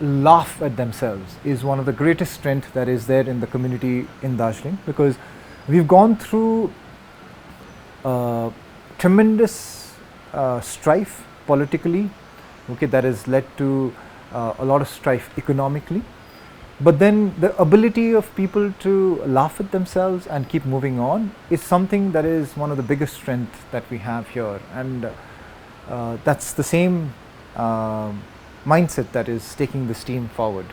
laugh at themselves is one of the greatest strengths that is there in the community in Darjeeling, because we've gone through tremendous strife politically, okay, that has led to a lot of strife economically. But then the ability of people to laugh at themselves and keep moving on is something that is one of the biggest strengths that we have here, and that's the same mindset that is taking this team forward.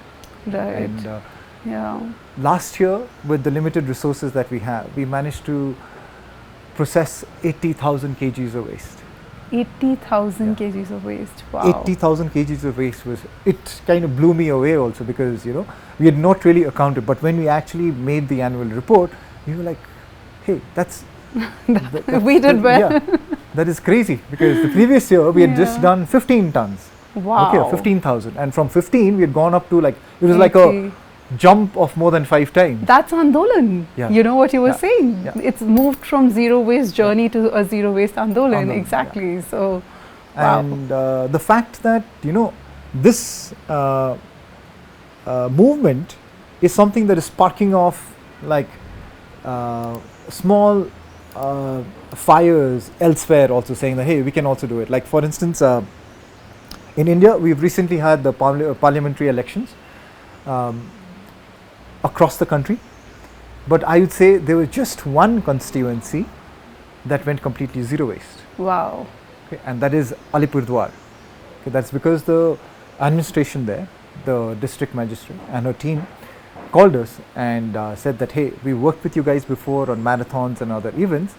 Right. And last year, with the limited resources that we have, we managed to process 80,000 kgs of waste. 80,000 kgs of waste. Wow. 80,000 kgs of waste it kind of blew me away also, because, you know, we had not really accounted, but when we actually made the annual report, we were like, hey, that's we did well. Yeah, that is crazy, because the previous year we had just done 15 tons. Wow. Okay, 15,000, and from 15 we had gone up to, like, it was like a jump of more than 5 times. That's andolan. Yeah. You know what you were saying. Yeah. It's moved from zero waste journey to a zero waste andolan. Exactly. So, wow. And the fact that, you know, this movement is something that is sparking off like small fires elsewhere, also saying that, hey, we can also do it. Like, for instance, in India, we've recently had the parliamentary elections across the country, but I would say there was just one constituency that went completely zero waste. Wow. Okay, and that is Alipurdwar. Okay, that's because the administration there, the district magistrate and her team, called us and said that, hey, we worked with you guys before on marathons and other events.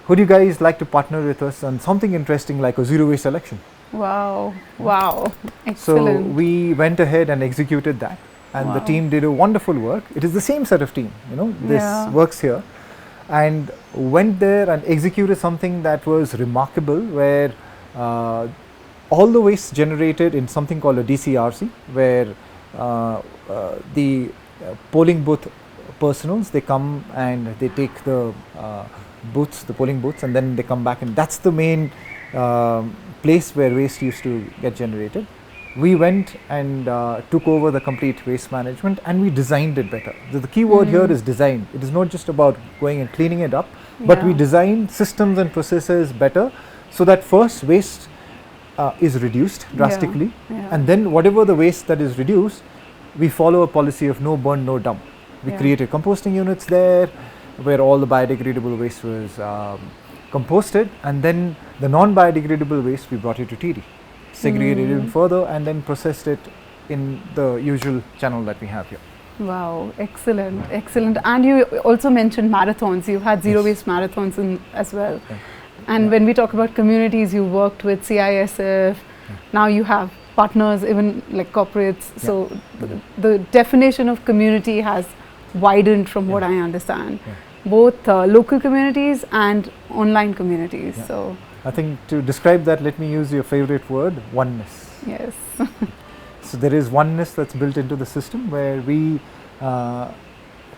Would you guys like to partner with us on something interesting like a zero waste election? Wow. Wow. Excellent. So we went ahead and executed that, and the team did a wonderful work. It is the same set of team, you know, this works here, and went there and executed something that was remarkable, where all the waste generated in something called a DCRC, where the polling booth personals, they come and they take the booths, the polling booths, and then they come back, and that's the main place where waste used to get generated. We went and took over the complete waste management, and we designed it better. The key word here is design. It is not just about going and cleaning it up, but we designed systems and processes better, so that first waste is reduced drastically, and then whatever the waste that is reduced, we follow a policy of no burn, no dump. We created composting units there, where all the biodegradable waste was composted, and then the non-biodegradable waste we brought it to TIEEDI, segregated even further, and then processed it in the usual channel that we have here. Wow, excellent, excellent. And you also mentioned marathons. You've had zero waste marathons as well. And when we talk about communities, you worked with CISF. Now you have partners, even like corporates. So the definition of community has widened from what I understand. Both local communities and online communities. So I think to describe that, let me use your favorite word, oneness. So there is oneness that's built into the system, where we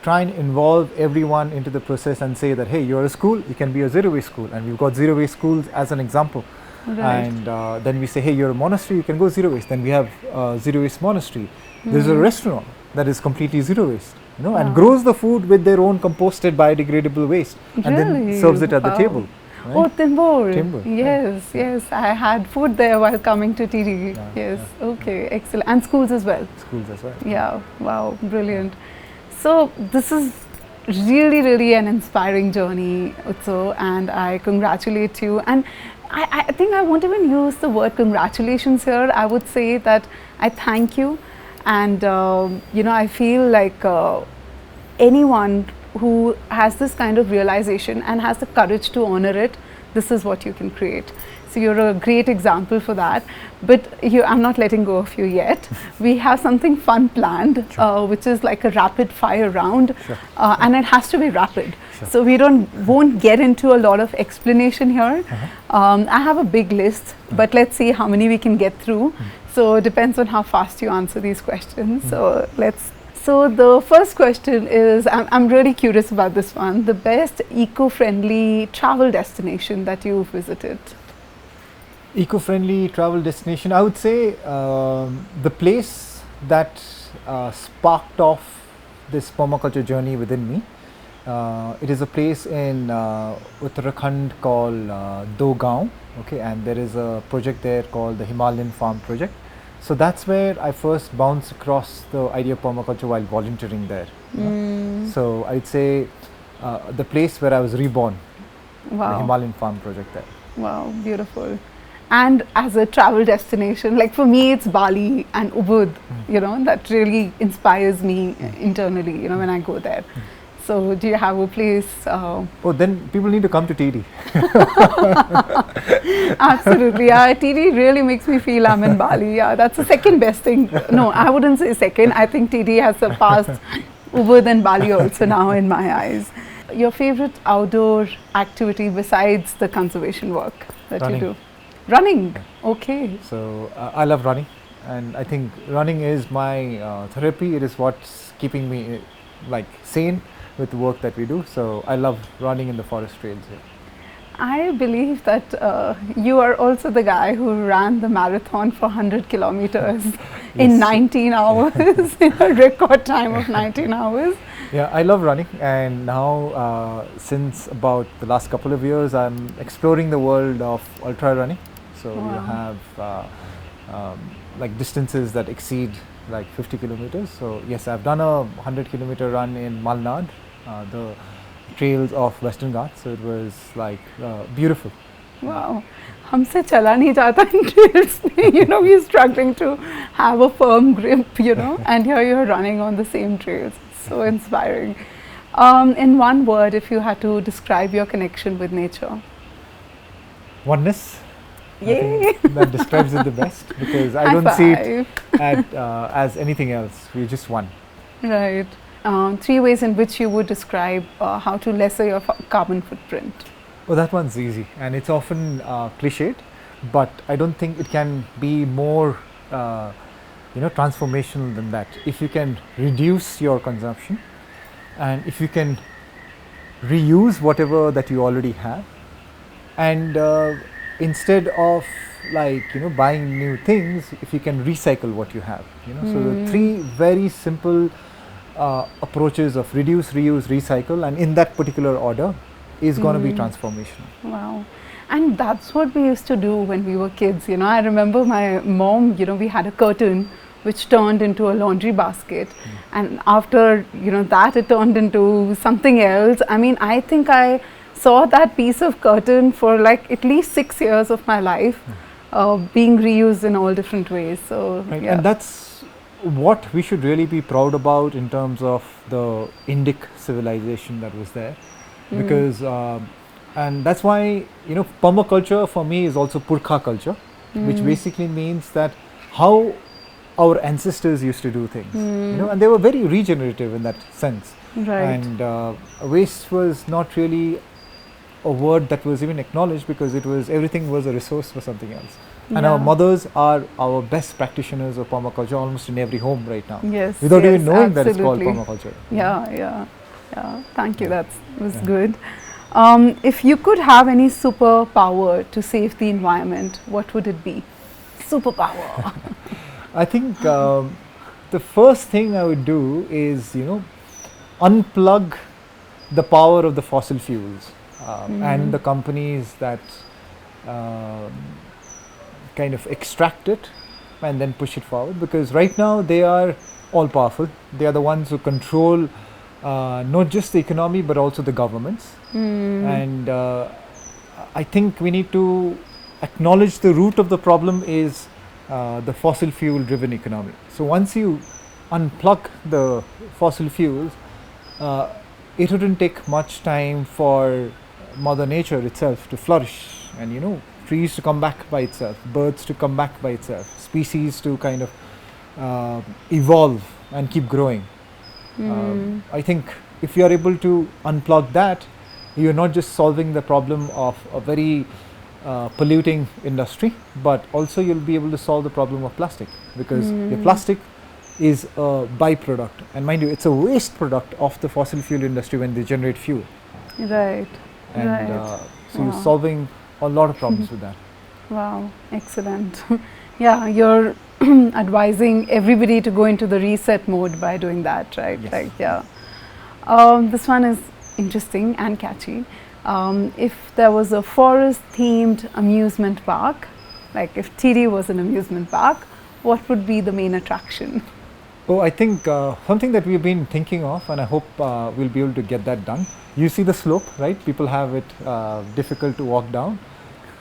try and involve everyone into the process and say that, hey, you're a school, you can be a zero waste school, and we've got zero waste schools as an example. Right. And then we say, hey, you're a monastery, you can go zero waste. Then we have zero waste monastery. There's a restaurant that is completely zero waste, and grows the food with their own composted biodegradable waste, and then serves it at the table. Right? Oh, Timber. Right. Yes. I had food there while coming to TIEEDI. Yes. Okay. Excellent. And schools as well. Schools as well. Yeah. Wow. Brilliant. So this is really an inspiring journey, Utsow, and I congratulate you. And I think I won't even use the word congratulations here. I would say that I thank you, and I feel like anyone who has this kind of realization and has the courage to honor it, this is what you can create. So you're a great example for that. But I'm not letting go of you yet. We have something fun planned, which is like a rapid fire round, and it has to be rapid. So we won't get into a lot of explanation here. I have a big list, but let's see how many we can get through. So it depends on how fast you answer these questions. So the first question is, I'm really curious about this one, the best eco-friendly travel destination that you've visited. Eco-friendly travel destination, I would say the place that sparked off this permaculture journey within me, it is a place in Uttarakhand called Dogaon, okay, and there is a project there called the Himalayan Farm Project. So that's where I first bounced across the idea of permaculture while volunteering there. So I'd say the place where I was reborn, the Himalayan Farm Project there. Wow, beautiful. And as a travel destination, like for me, it's Bali and Ubud, that really inspires me internally, when I go there. So do you have a place? Oh, then people need to come to TIEEDI. Absolutely. TIEEDI really makes me feel I'm in Bali. Yeah, that's the second best thing. No, I wouldn't say second. I think TIEEDI has surpassed Ubud and Bali also now in my eyes. Your favorite outdoor activity besides the conservation work that you do? Running. Okay. So I love running, and I think running is my therapy. It is what's keeping me sane with the work that we do. So I love running in the forest trails here. I believe that you are also the guy who ran the marathon for 100 kilometers in 19 hours, in a record time of 19 hours. Yeah, I love running, and now since about the last couple of years, I'm exploring the world of ultra running. So you have distances that exceed 50 kilometers. So yes, I've done a 100-kilometer run in Malnad, the trails of Western Ghats. So it was beautiful. Wow, हमसे चला नहीं जाता in trails. We're struggling to have a firm grip, and here you're running on the same trails. So inspiring. In one word, if you had to describe your connection with nature. Oneness. Yay! I think that describes it the best, because I don't see it as anything else. We're just one. Right. 3 ways in which you would describe how to lessen your carbon footprint. Oh, that one's easy, and it's often cliched, but I don't think it can be more transformational than that. If you can reduce your consumption, and if you can reuse whatever that you already have, and instead of buying new things, if you can recycle what you have, so the 3 very simple approaches of reduce, reuse, recycle, and in that particular order is going to be transformational. Wow. And that's what we used to do when we were kids. I remember my mom, we had a curtain which turned into a laundry basket, and after that it turned into something else. I mean, I think I saw that piece of curtain for at least 6 years of my life, being reused in all different ways. So right. Yeah. And that's what we should really be proud about in terms of the Indic civilization that was there, because and that's why permaculture for me is also Purkha-culture, which basically means that how our ancestors used to do things, and they were very regenerative in that sense. Right. And waste was not really a word that was even acknowledged, because everything was a resource for something else. And our mothers are our best practitioners of permaculture almost in every home right now. Yes. Without yes, even knowing that it's called absolutely. permaculture. Yeah. Thank you. Yeah. That was Yeah. good. If you could have any superpower to save the environment, what would it be? Superpower. I think the first thing I would do is, unplug the power of the fossil fuels and the companies that kind of extract it and then push it forward, because right now they are all powerful. They are the ones who control not just the economy but also the governments. And I think we need to acknowledge the root of the problem is the fossil fuel driven economy. So once you unplug the fossil fuels, it wouldn't take much time for Mother Nature itself to flourish, and trees to come back by itself, birds to come back by itself, species to kind of evolve and keep growing. I think if you are able to unplug that, you are not just solving the problem of a very polluting industry, but also you'll be able to solve the problem of plastic, because your plastic is a byproduct, and mind you, it's a waste product of the fossil fuel industry when they generate fuel. Right. And Right. so you're solving a lot of problems with that. Wow, excellent. Yeah, you're advising everybody to go into the reset mode by doing that, right? Yes. Like, yeah. This one is interesting and catchy. If there was a forest-themed amusement park, like if TIEEDI was an amusement park, what would be the main attraction? Oh, I think something that we've been thinking of, and I hope we'll be able to get that done. You see the slope, right? People have it difficult to walk down.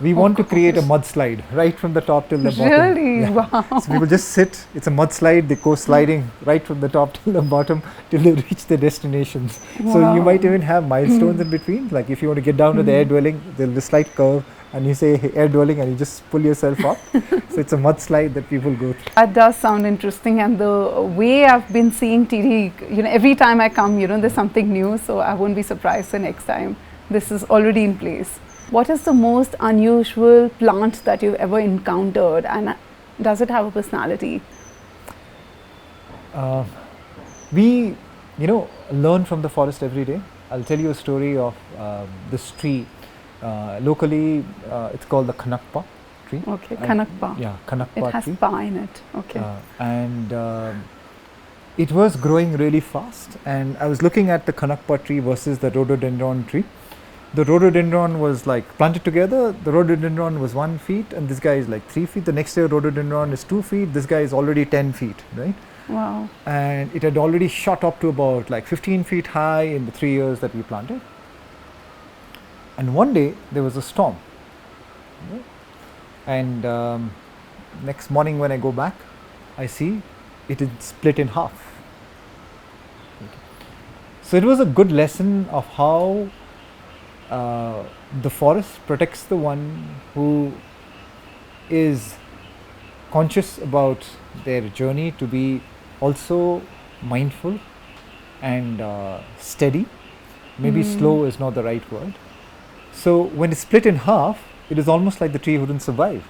We want to create a mudslide right from the top till the bottom. Really? Yeah. Wow. So people just sit, it's a mudslide, they go sliding right from the top till the bottom till they reach their destinations. So you might even have milestones in between, like if you want to get down to the air dwelling, there'll be a slight curve and you say, hey, air dwelling, and you just pull yourself up. So it's a mudslide that people go through. That does sound interesting, and the way I've been seeing TIEEDI, every time I come, there's something new, so I won't be surprised the next time this is already in place. What is the most unusual plant that you've ever encountered, and does it have a personality? We, learn from the forest every day. I'll tell you a story of this tree. Locally, it's called the Kanakpa tree. Okay, Kanakpa. Yeah, Kanakpa tree. It has pa in it. Okay. And it was growing really fast. And I was looking at the Kanakpa tree versus the rhododendron tree. The rhododendron was like planted together. The rhododendron was 1 feet, and this guy is like 3 feet. The next year, rhododendron is 2 feet. This guy is already 10 feet, right? Wow. And it had already shot up to about like 15 feet high in the 3 years that we planted. And one day there was a storm, and next morning when I go back, I see it is split in half. Okay. So it was a good lesson of how the forest protects the one who is conscious about their journey, to be also mindful and steady. Maybe slow is not the right word. So when it's split in half, it is almost like the tree wouldn't survive,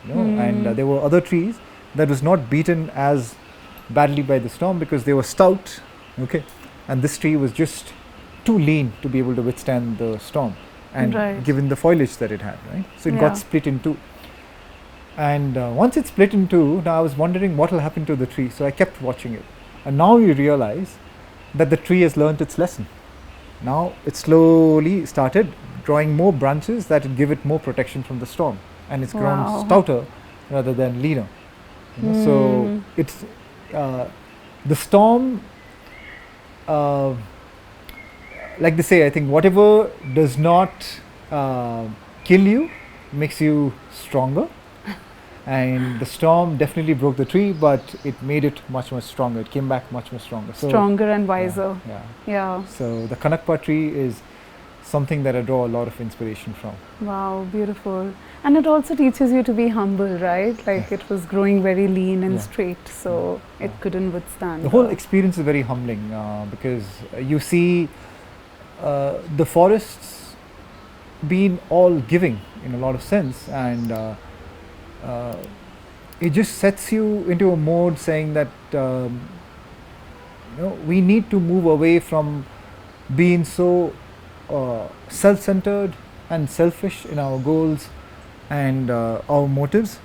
and there were other trees that was not beaten as badly by the storm because they were stout, okay, and this tree was just too lean to be able to withstand the storm, and given the foliage that it had, right? So it got split in two. And once it split in two, now I was wondering what will happen to the tree. So I kept watching it, and now you realize that the tree has learnt its lesson. Now it slowly started drawing more branches that would give it more protection from the storm, and it's grown stouter rather than leaner. So it's the storm, like they say, I think whatever does not kill you makes you stronger. And the storm definitely broke the tree, but it made it much stronger. It came back much stronger. So, stronger and wiser. Yeah. So the Kanakpa tree is something that I draw a lot of inspiration from. Wow, beautiful. And it also teaches you to be humble, right? Like it was growing very lean and straight, so it couldn't withstand. The whole experience is very humbling because you see the forests being all giving in a lot of sense, and it just sets you into a mode saying that we need to move away from being so self-centered and selfish in our goals and our motives,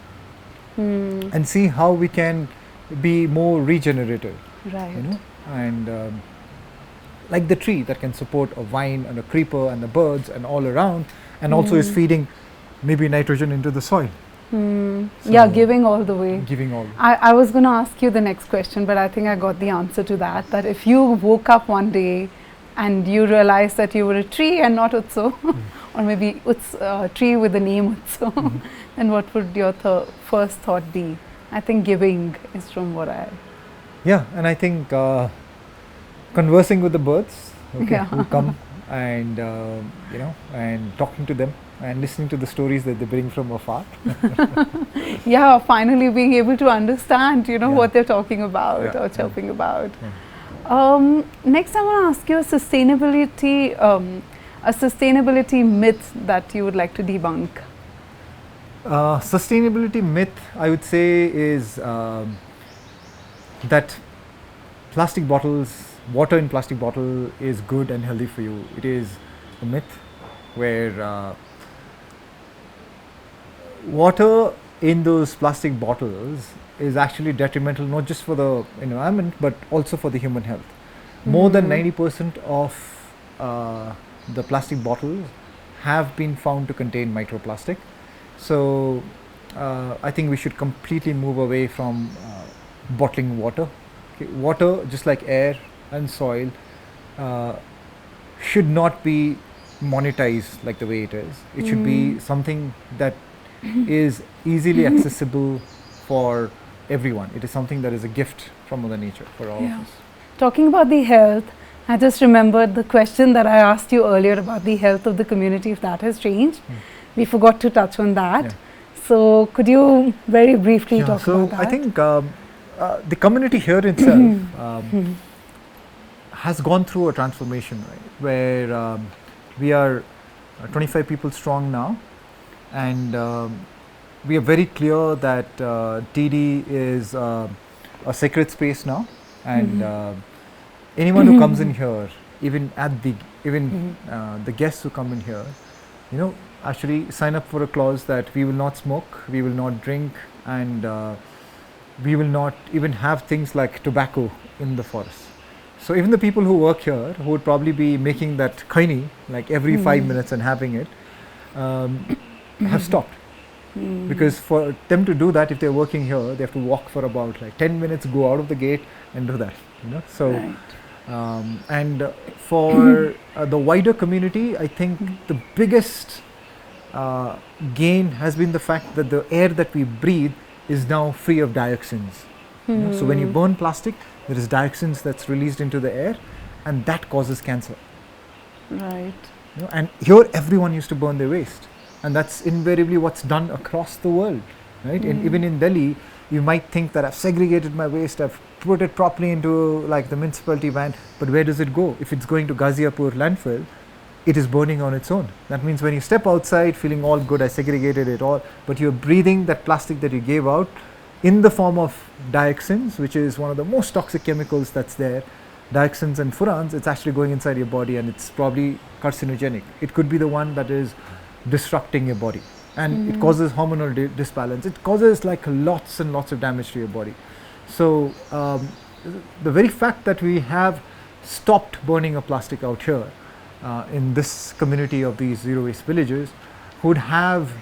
and see how we can be more regenerative. Right. And like the tree that can support a vine and a creeper and the birds and all around, and also is feeding maybe nitrogen into the soil. Yeah, giving all the way. Giving all. I was going to ask you the next question, but I think I got the answer to that. That if you woke up one day and you realized that you were a tree and not Utsow, or maybe tree with the name Utsow, then what would your first thought be? I think giving is from what I... Yeah, and I think conversing with the birds, who come and and talking to them and listening to the stories that they bring from afar. Yeah, finally being able to understand, what they're talking about or chirping about. Next, I want to ask you a sustainability myth that you would like to debunk. Sustainability myth, I would say, is that plastic bottles, water in plastic bottle is good and healthy for you. It is a myth where water in those plastic bottles is actually detrimental not just for the environment but also for the human health. More than 90% of the plastic bottles have been found to contain microplastic. So I think we should completely move away from bottling water. Water, just like air and soil, should not be monetized like the way it is. It should be something that is easily accessible for everyone. It is something that is a gift from Mother Nature for all of us. Talking about the health, I just remembered the question that I asked you earlier about the health of the community, if that has changed. We forgot to touch on that. So could you very briefly talk about that? I think the community here itself has gone through a transformation, right? Where we are 25 people strong now, and we are very clear that TIEEDI is a sacred space now, and anyone who comes in here, even the guests who come in here, actually sign up for a clause that we will not smoke, we will not drink, and we will not even have things like tobacco in the forest. So even the people who work here, who would probably be making that kaini like every 5 minutes and having it, have stopped. Because for them to do that, if they're working here, they have to walk for about like 10 minutes, go out of the gate and do that. So, and for the wider community, I think the biggest gain has been the fact that the air that we breathe is now free of dioxins. So when you burn plastic, there is dioxins that's released into the air, and that causes cancer. Right. And here everyone used to burn their waste, and that's invariably what's done across the world, right? And even in Delhi, you might think that I've segregated my waste, I've put it properly into like the municipality van, but where does it go? If it's going to Ghaziapur landfill, it is burning on its own. That means when you step outside feeling all good, I segregated it all, but you're breathing that plastic that you gave out in the form of dioxins, which is one of the most toxic chemicals that's there. Dioxins and furans, it's actually going inside your body, and it's probably carcinogenic. It could be the one that is disrupting your body, and it causes hormonal disbalance. It causes like lots and lots of damage to your body. So the very fact that we have stopped burning a plastic out here in this community of these zero waste villages would have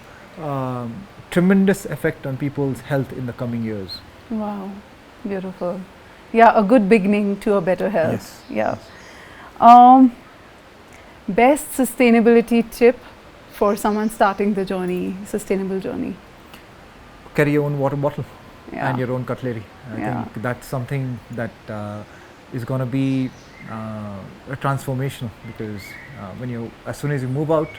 tremendous effect on people's health in the coming years. Wow, beautiful. Yeah, a good beginning to a better health. Yes. Yeah. Best sustainability tip for someone starting the journey, sustainable journey? Carry your own water bottle and your own cutlery. I think that's something that is going to be transformational, because as soon as you move out,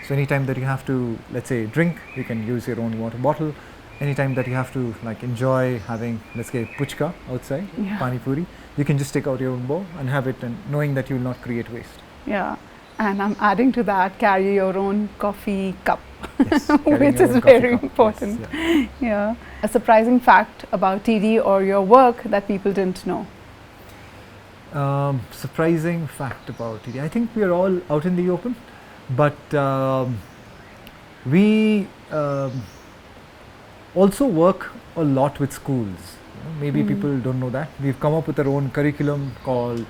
so anytime that you have to, let's say, drink, you can use your own water bottle. Anytime that you have to like enjoy having, let's say, puchka outside, pani puri, you can just take out your own bowl and have it, and knowing that you will not create waste. Yeah, and I'm adding to that, carry your own coffee cup. Yes, carrying which your is own coffee very cup. important. Yes, yeah. Yeah. A surprising fact about TIEEDI or your work that people didn't know. Surprising fact about TIEEDI. I think we are all out in the open, but we also work a lot with schools. Maybe people don't know that. We've come up with our own curriculum called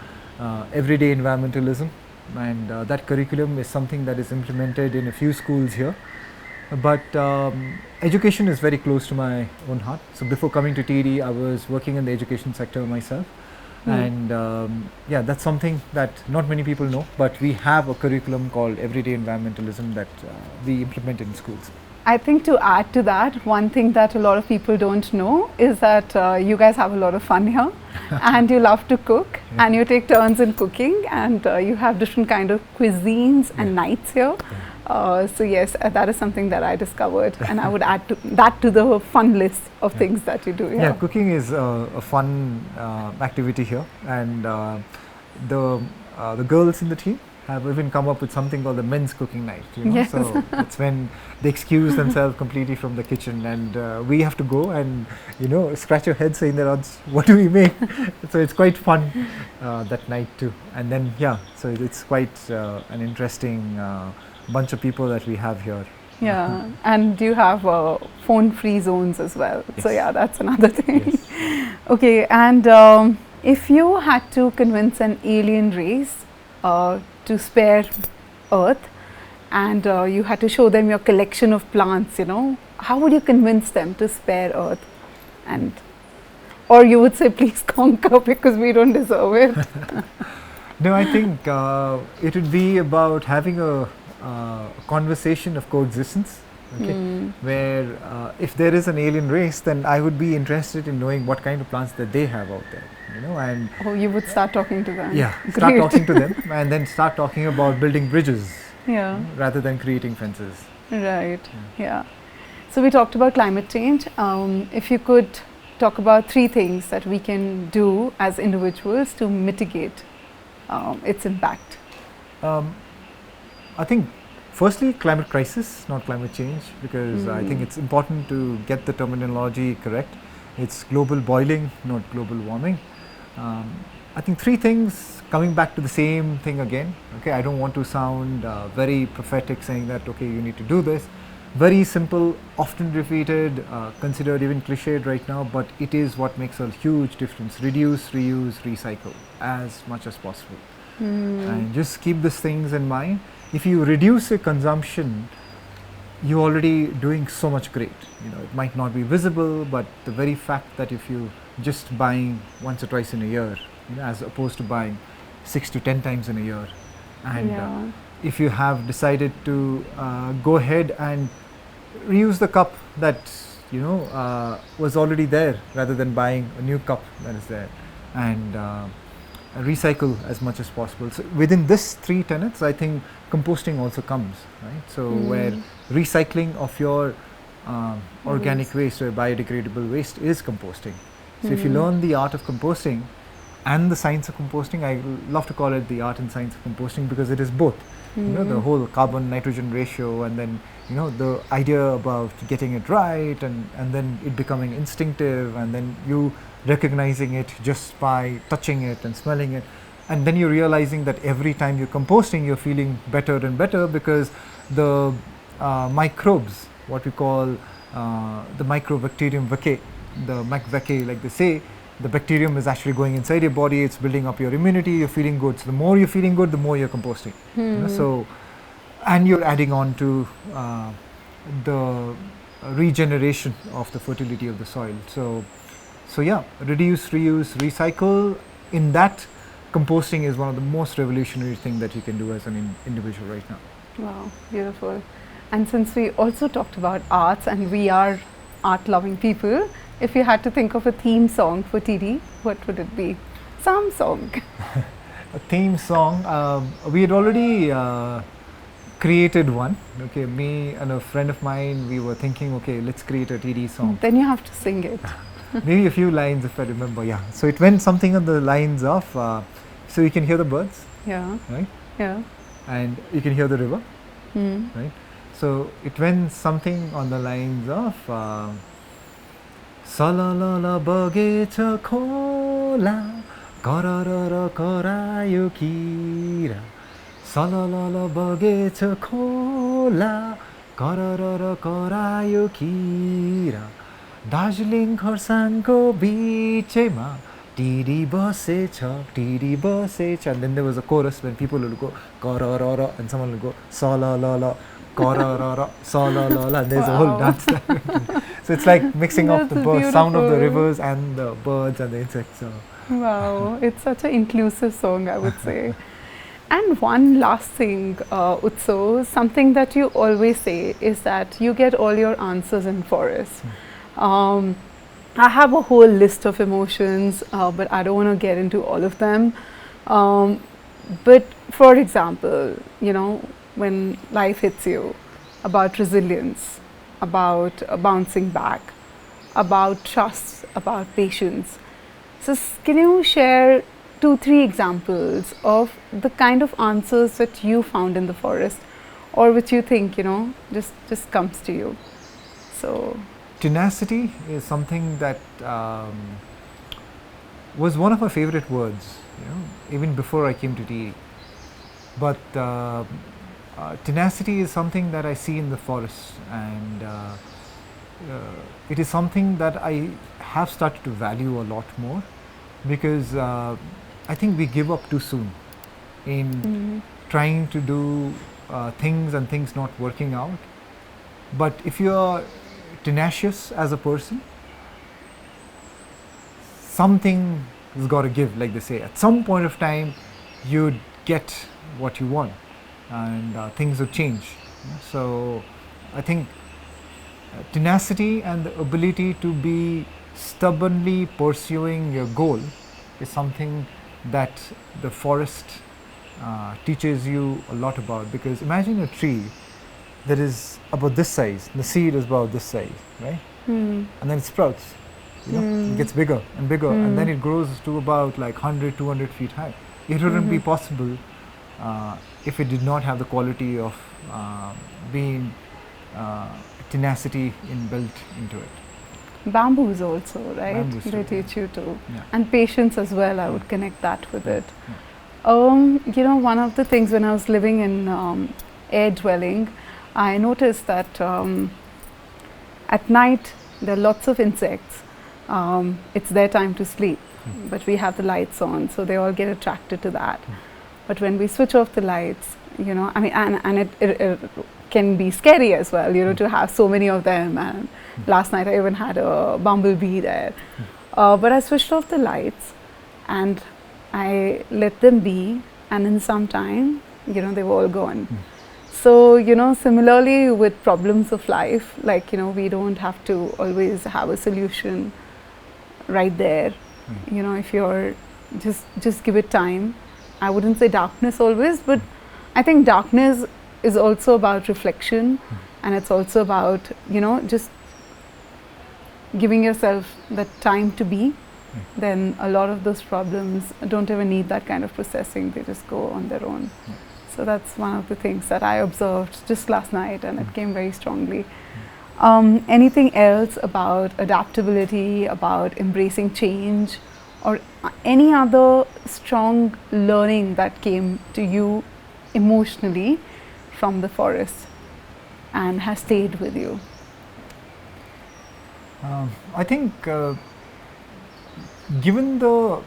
Everyday Environmentalism, and that curriculum is something that is implemented in a few schools here. But education is very close to my own heart. So before coming to TIEEDI, I was working in the education sector myself. And yeah, that's something that not many people know, but we have a curriculum called Everyday Environmentalism that we implement in schools. I think to add to that, one thing that a lot of people don't know is that you guys have a lot of fun here and you love to cook and you take turns in cooking and you have different kind of cuisines and nights here. So yes, that is something that I discovered and I would add that to the fun list of things that you do here. Yeah, cooking is a fun activity here, and the girls in the team have even come up with something called the men's cooking night. Yes. So it's when they excuse themselves completely from the kitchen, and we have to go and scratch our heads saying that what do we make? So it's quite fun that night too. And then so it's quite an interesting bunch of people that we have here. Yeah, and you have phone-free zones as well. Yes. So yeah, that's another thing. Yes. Okay, and if you had to convince an alien race to spare Earth, and you had to show them your collection of plants, how would you convince them to spare Earth? Or you would say, please conquer because we don't deserve it. No, I think it would be about having a conversation of coexistence, where if there is an alien race, then I would be interested in knowing what kind of plants that they have out there, and you would start talking to them. Yeah, start talking to them and then start talking about building bridges rather than creating fences. Right, yeah. So we talked about climate change. If you could talk about 3 things that we can do as individuals to mitigate its impact. I think firstly climate crisis, not climate change, because I think it's important to get the terminology correct. It's global boiling, not global warming. I think 3 things, coming back to the same thing again. Okay, I don't want to sound very prophetic saying that you need to do this. Very simple, often repeated, considered even cliched right now, but it is what makes a huge difference. Reduce, reuse, recycle as much as possible. And just keep these things in mind. If you reduce your consumption, you're already doing so much great. It might not be visible, but the very fact that if you just buying once or twice in a year, as opposed to buying 6 to 10 times in a year, and if you have decided to go ahead and reuse the cup that was already there, rather than buying a new cup that is there, and recycle as much as possible. So within this 3 tenets, I think composting also comes, right? So where recycling of your organic waste or biodegradable waste is composting. So if you learn the art of composting and the science of composting, I love to call it the art and science of composting, because it is both. The whole carbon nitrogen ratio, and then the idea about getting it right, and then it becoming instinctive, and then you recognizing it just by touching it and smelling it, and then you're realizing that every time you're composting, you're feeling better and better, because the microbes, what we call the mycobacterium vaccae, the mac vaccae, like they say, the bacterium is actually going inside your body, it's building up your immunity, you're feeling good. So the more you're feeling good, the more you're composting. So, and you're adding on to the regeneration of the fertility of the soil. So yeah, reduce, reuse, recycle. In that, composting is one of the most revolutionary things that you can do as an individual right now. Wow, beautiful. And since we also talked about arts and we are art-loving people, if you had to think of a theme song for TIEEDI, what would it be? Some song. A theme song, we had already created one. Okay, me and a friend of mine, we were thinking, okay, let's create a TIEEDI song. Then you have to sing it. Maybe a few lines if I remember, yeah. So it went something on the lines of, so you can hear the birds, Yeah. right? Yeah. And you can hear the river, right? So it went something on the lines of Salalala bagecha kola kararara karayo kira Salalala bagecha kola kararara karayo kira Darjeeling Kharsanko bichema TIEEDI basecha and then there was a chorus when people would go kararara and someone would go salalala kararara salalala and there's a whole dance that went in. So it's like mixing up the sound of the rivers and the birds and the insects. So. Wow, it's such an inclusive song, I would say. And one last thing, Utsow, something that you always say is that you get all your answers in forests. I have a whole list of emotions, but I don't want to get into all of them. But for example, you know, when life hits you, about resilience, about bouncing back, about trust, about patience. So can you share 2-3 examples of the kind of answers that you found in the forest, or which you think, you know, just comes to you? So tenacity is something that was one of my favorite words, you know, even before I came to TIEEDI. But tenacity is something that I see in the forest, and it is something that I have started to value a lot more, because I think we give up too soon in trying to do things and things not working out. But if you are tenacious as a person, something has got to give, like they say. At some point of time, you'd get what you want, and things would change. So I think tenacity and the ability to be stubbornly pursuing your goal is something that the forest teaches you a lot about. Because imagine a tree that is about this size, the seed is about this size, right? And then it sprouts, you know, it gets bigger and bigger, and then it grows to about like 100, 200 feet high. It wouldn't be possible if it did not have the quality of being tenacity inbuilt into it. Bamboos also, right? Bamboos They too, teach you to. Yeah. And patience as well, I would connect that with it. You know, one of the things when I was living in air dwelling, I noticed that at night there are lots of insects. It's their time to sleep, but we have the lights on, so they all get attracted to that. But when we switch off the lights, you know, I mean, and it can be scary as well, you know, to have so many of them. And last night I even had a bumblebee there. But I switched off the lights and I let them be, and in some time, you know, they were all gone. So, you know, similarly with problems of life, like, you know, we don't have to always have a solution right there. You know, if you're just give it time. I wouldn't say darkness always, but I think darkness is also about reflection, and it's also about, you know, just giving yourself that time to be. Then a lot of those problems don't even need that kind of processing, they just go on their own. So that's one of the things that I observed just last night, and it came very strongly. Anything else about adaptability, about embracing change, or any other strong learning that came to you emotionally from the forest and has stayed with you? I think given the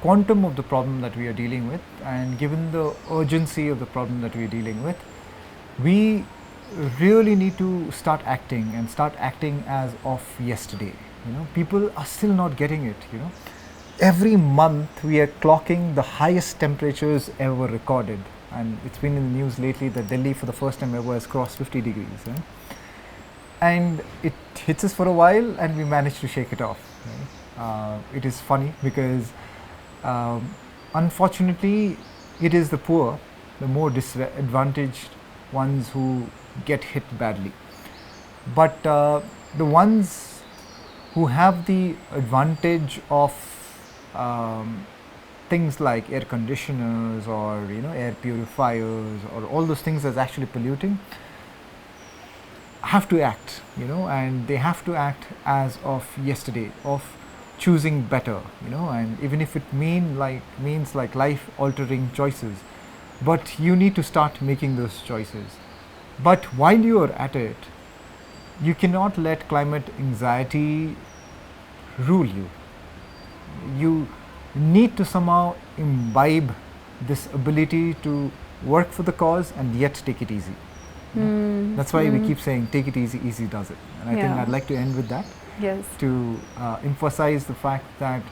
quantum of the problem that we are dealing with, and given the urgency of the problem that we are dealing with, we really need to start acting, and start acting as of yesterday. You know, people are still not getting it. You know, every month we are clocking the highest temperatures ever recorded, and it's been in the news lately that Delhi for the first time ever has crossed 50 degrees. And it hits us for a while, and we manage to shake it off. Right? It is funny because unfortunately it is the poor, the more disadvantaged ones who get hit badly. But the ones who have the advantage of things like air conditioners or air purifiers or all those things that's actually polluting have to act, and they have to act as of yesterday, of choosing better, and even if it means like life altering choices, but you need to start making those choices. But while you are at it, you cannot let climate anxiety rule you. You need to somehow imbibe this ability to work for the cause and yet take it easy. That's why we keep saying take it easy, easy does it. And I think I'd like to end with that. Yes. To emphasize the fact that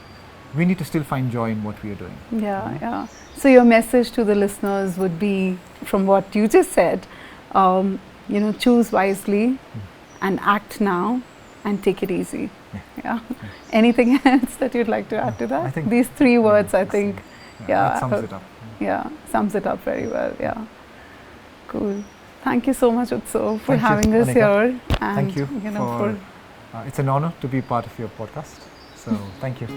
we need to still find joy in what we are doing. Yeah. So your message to the listeners would be, from what you just said, choose wisely and act now and take it easy. Yeah. Anything else that you'd like to add to that? I think these 3 words, I think, that sums it up. Yeah, sums it up very well. Yeah. Cool. Thank you so much, Utsow, for having us Anika. here. And, thank you for it's an honor to be part of your podcast. So thank you.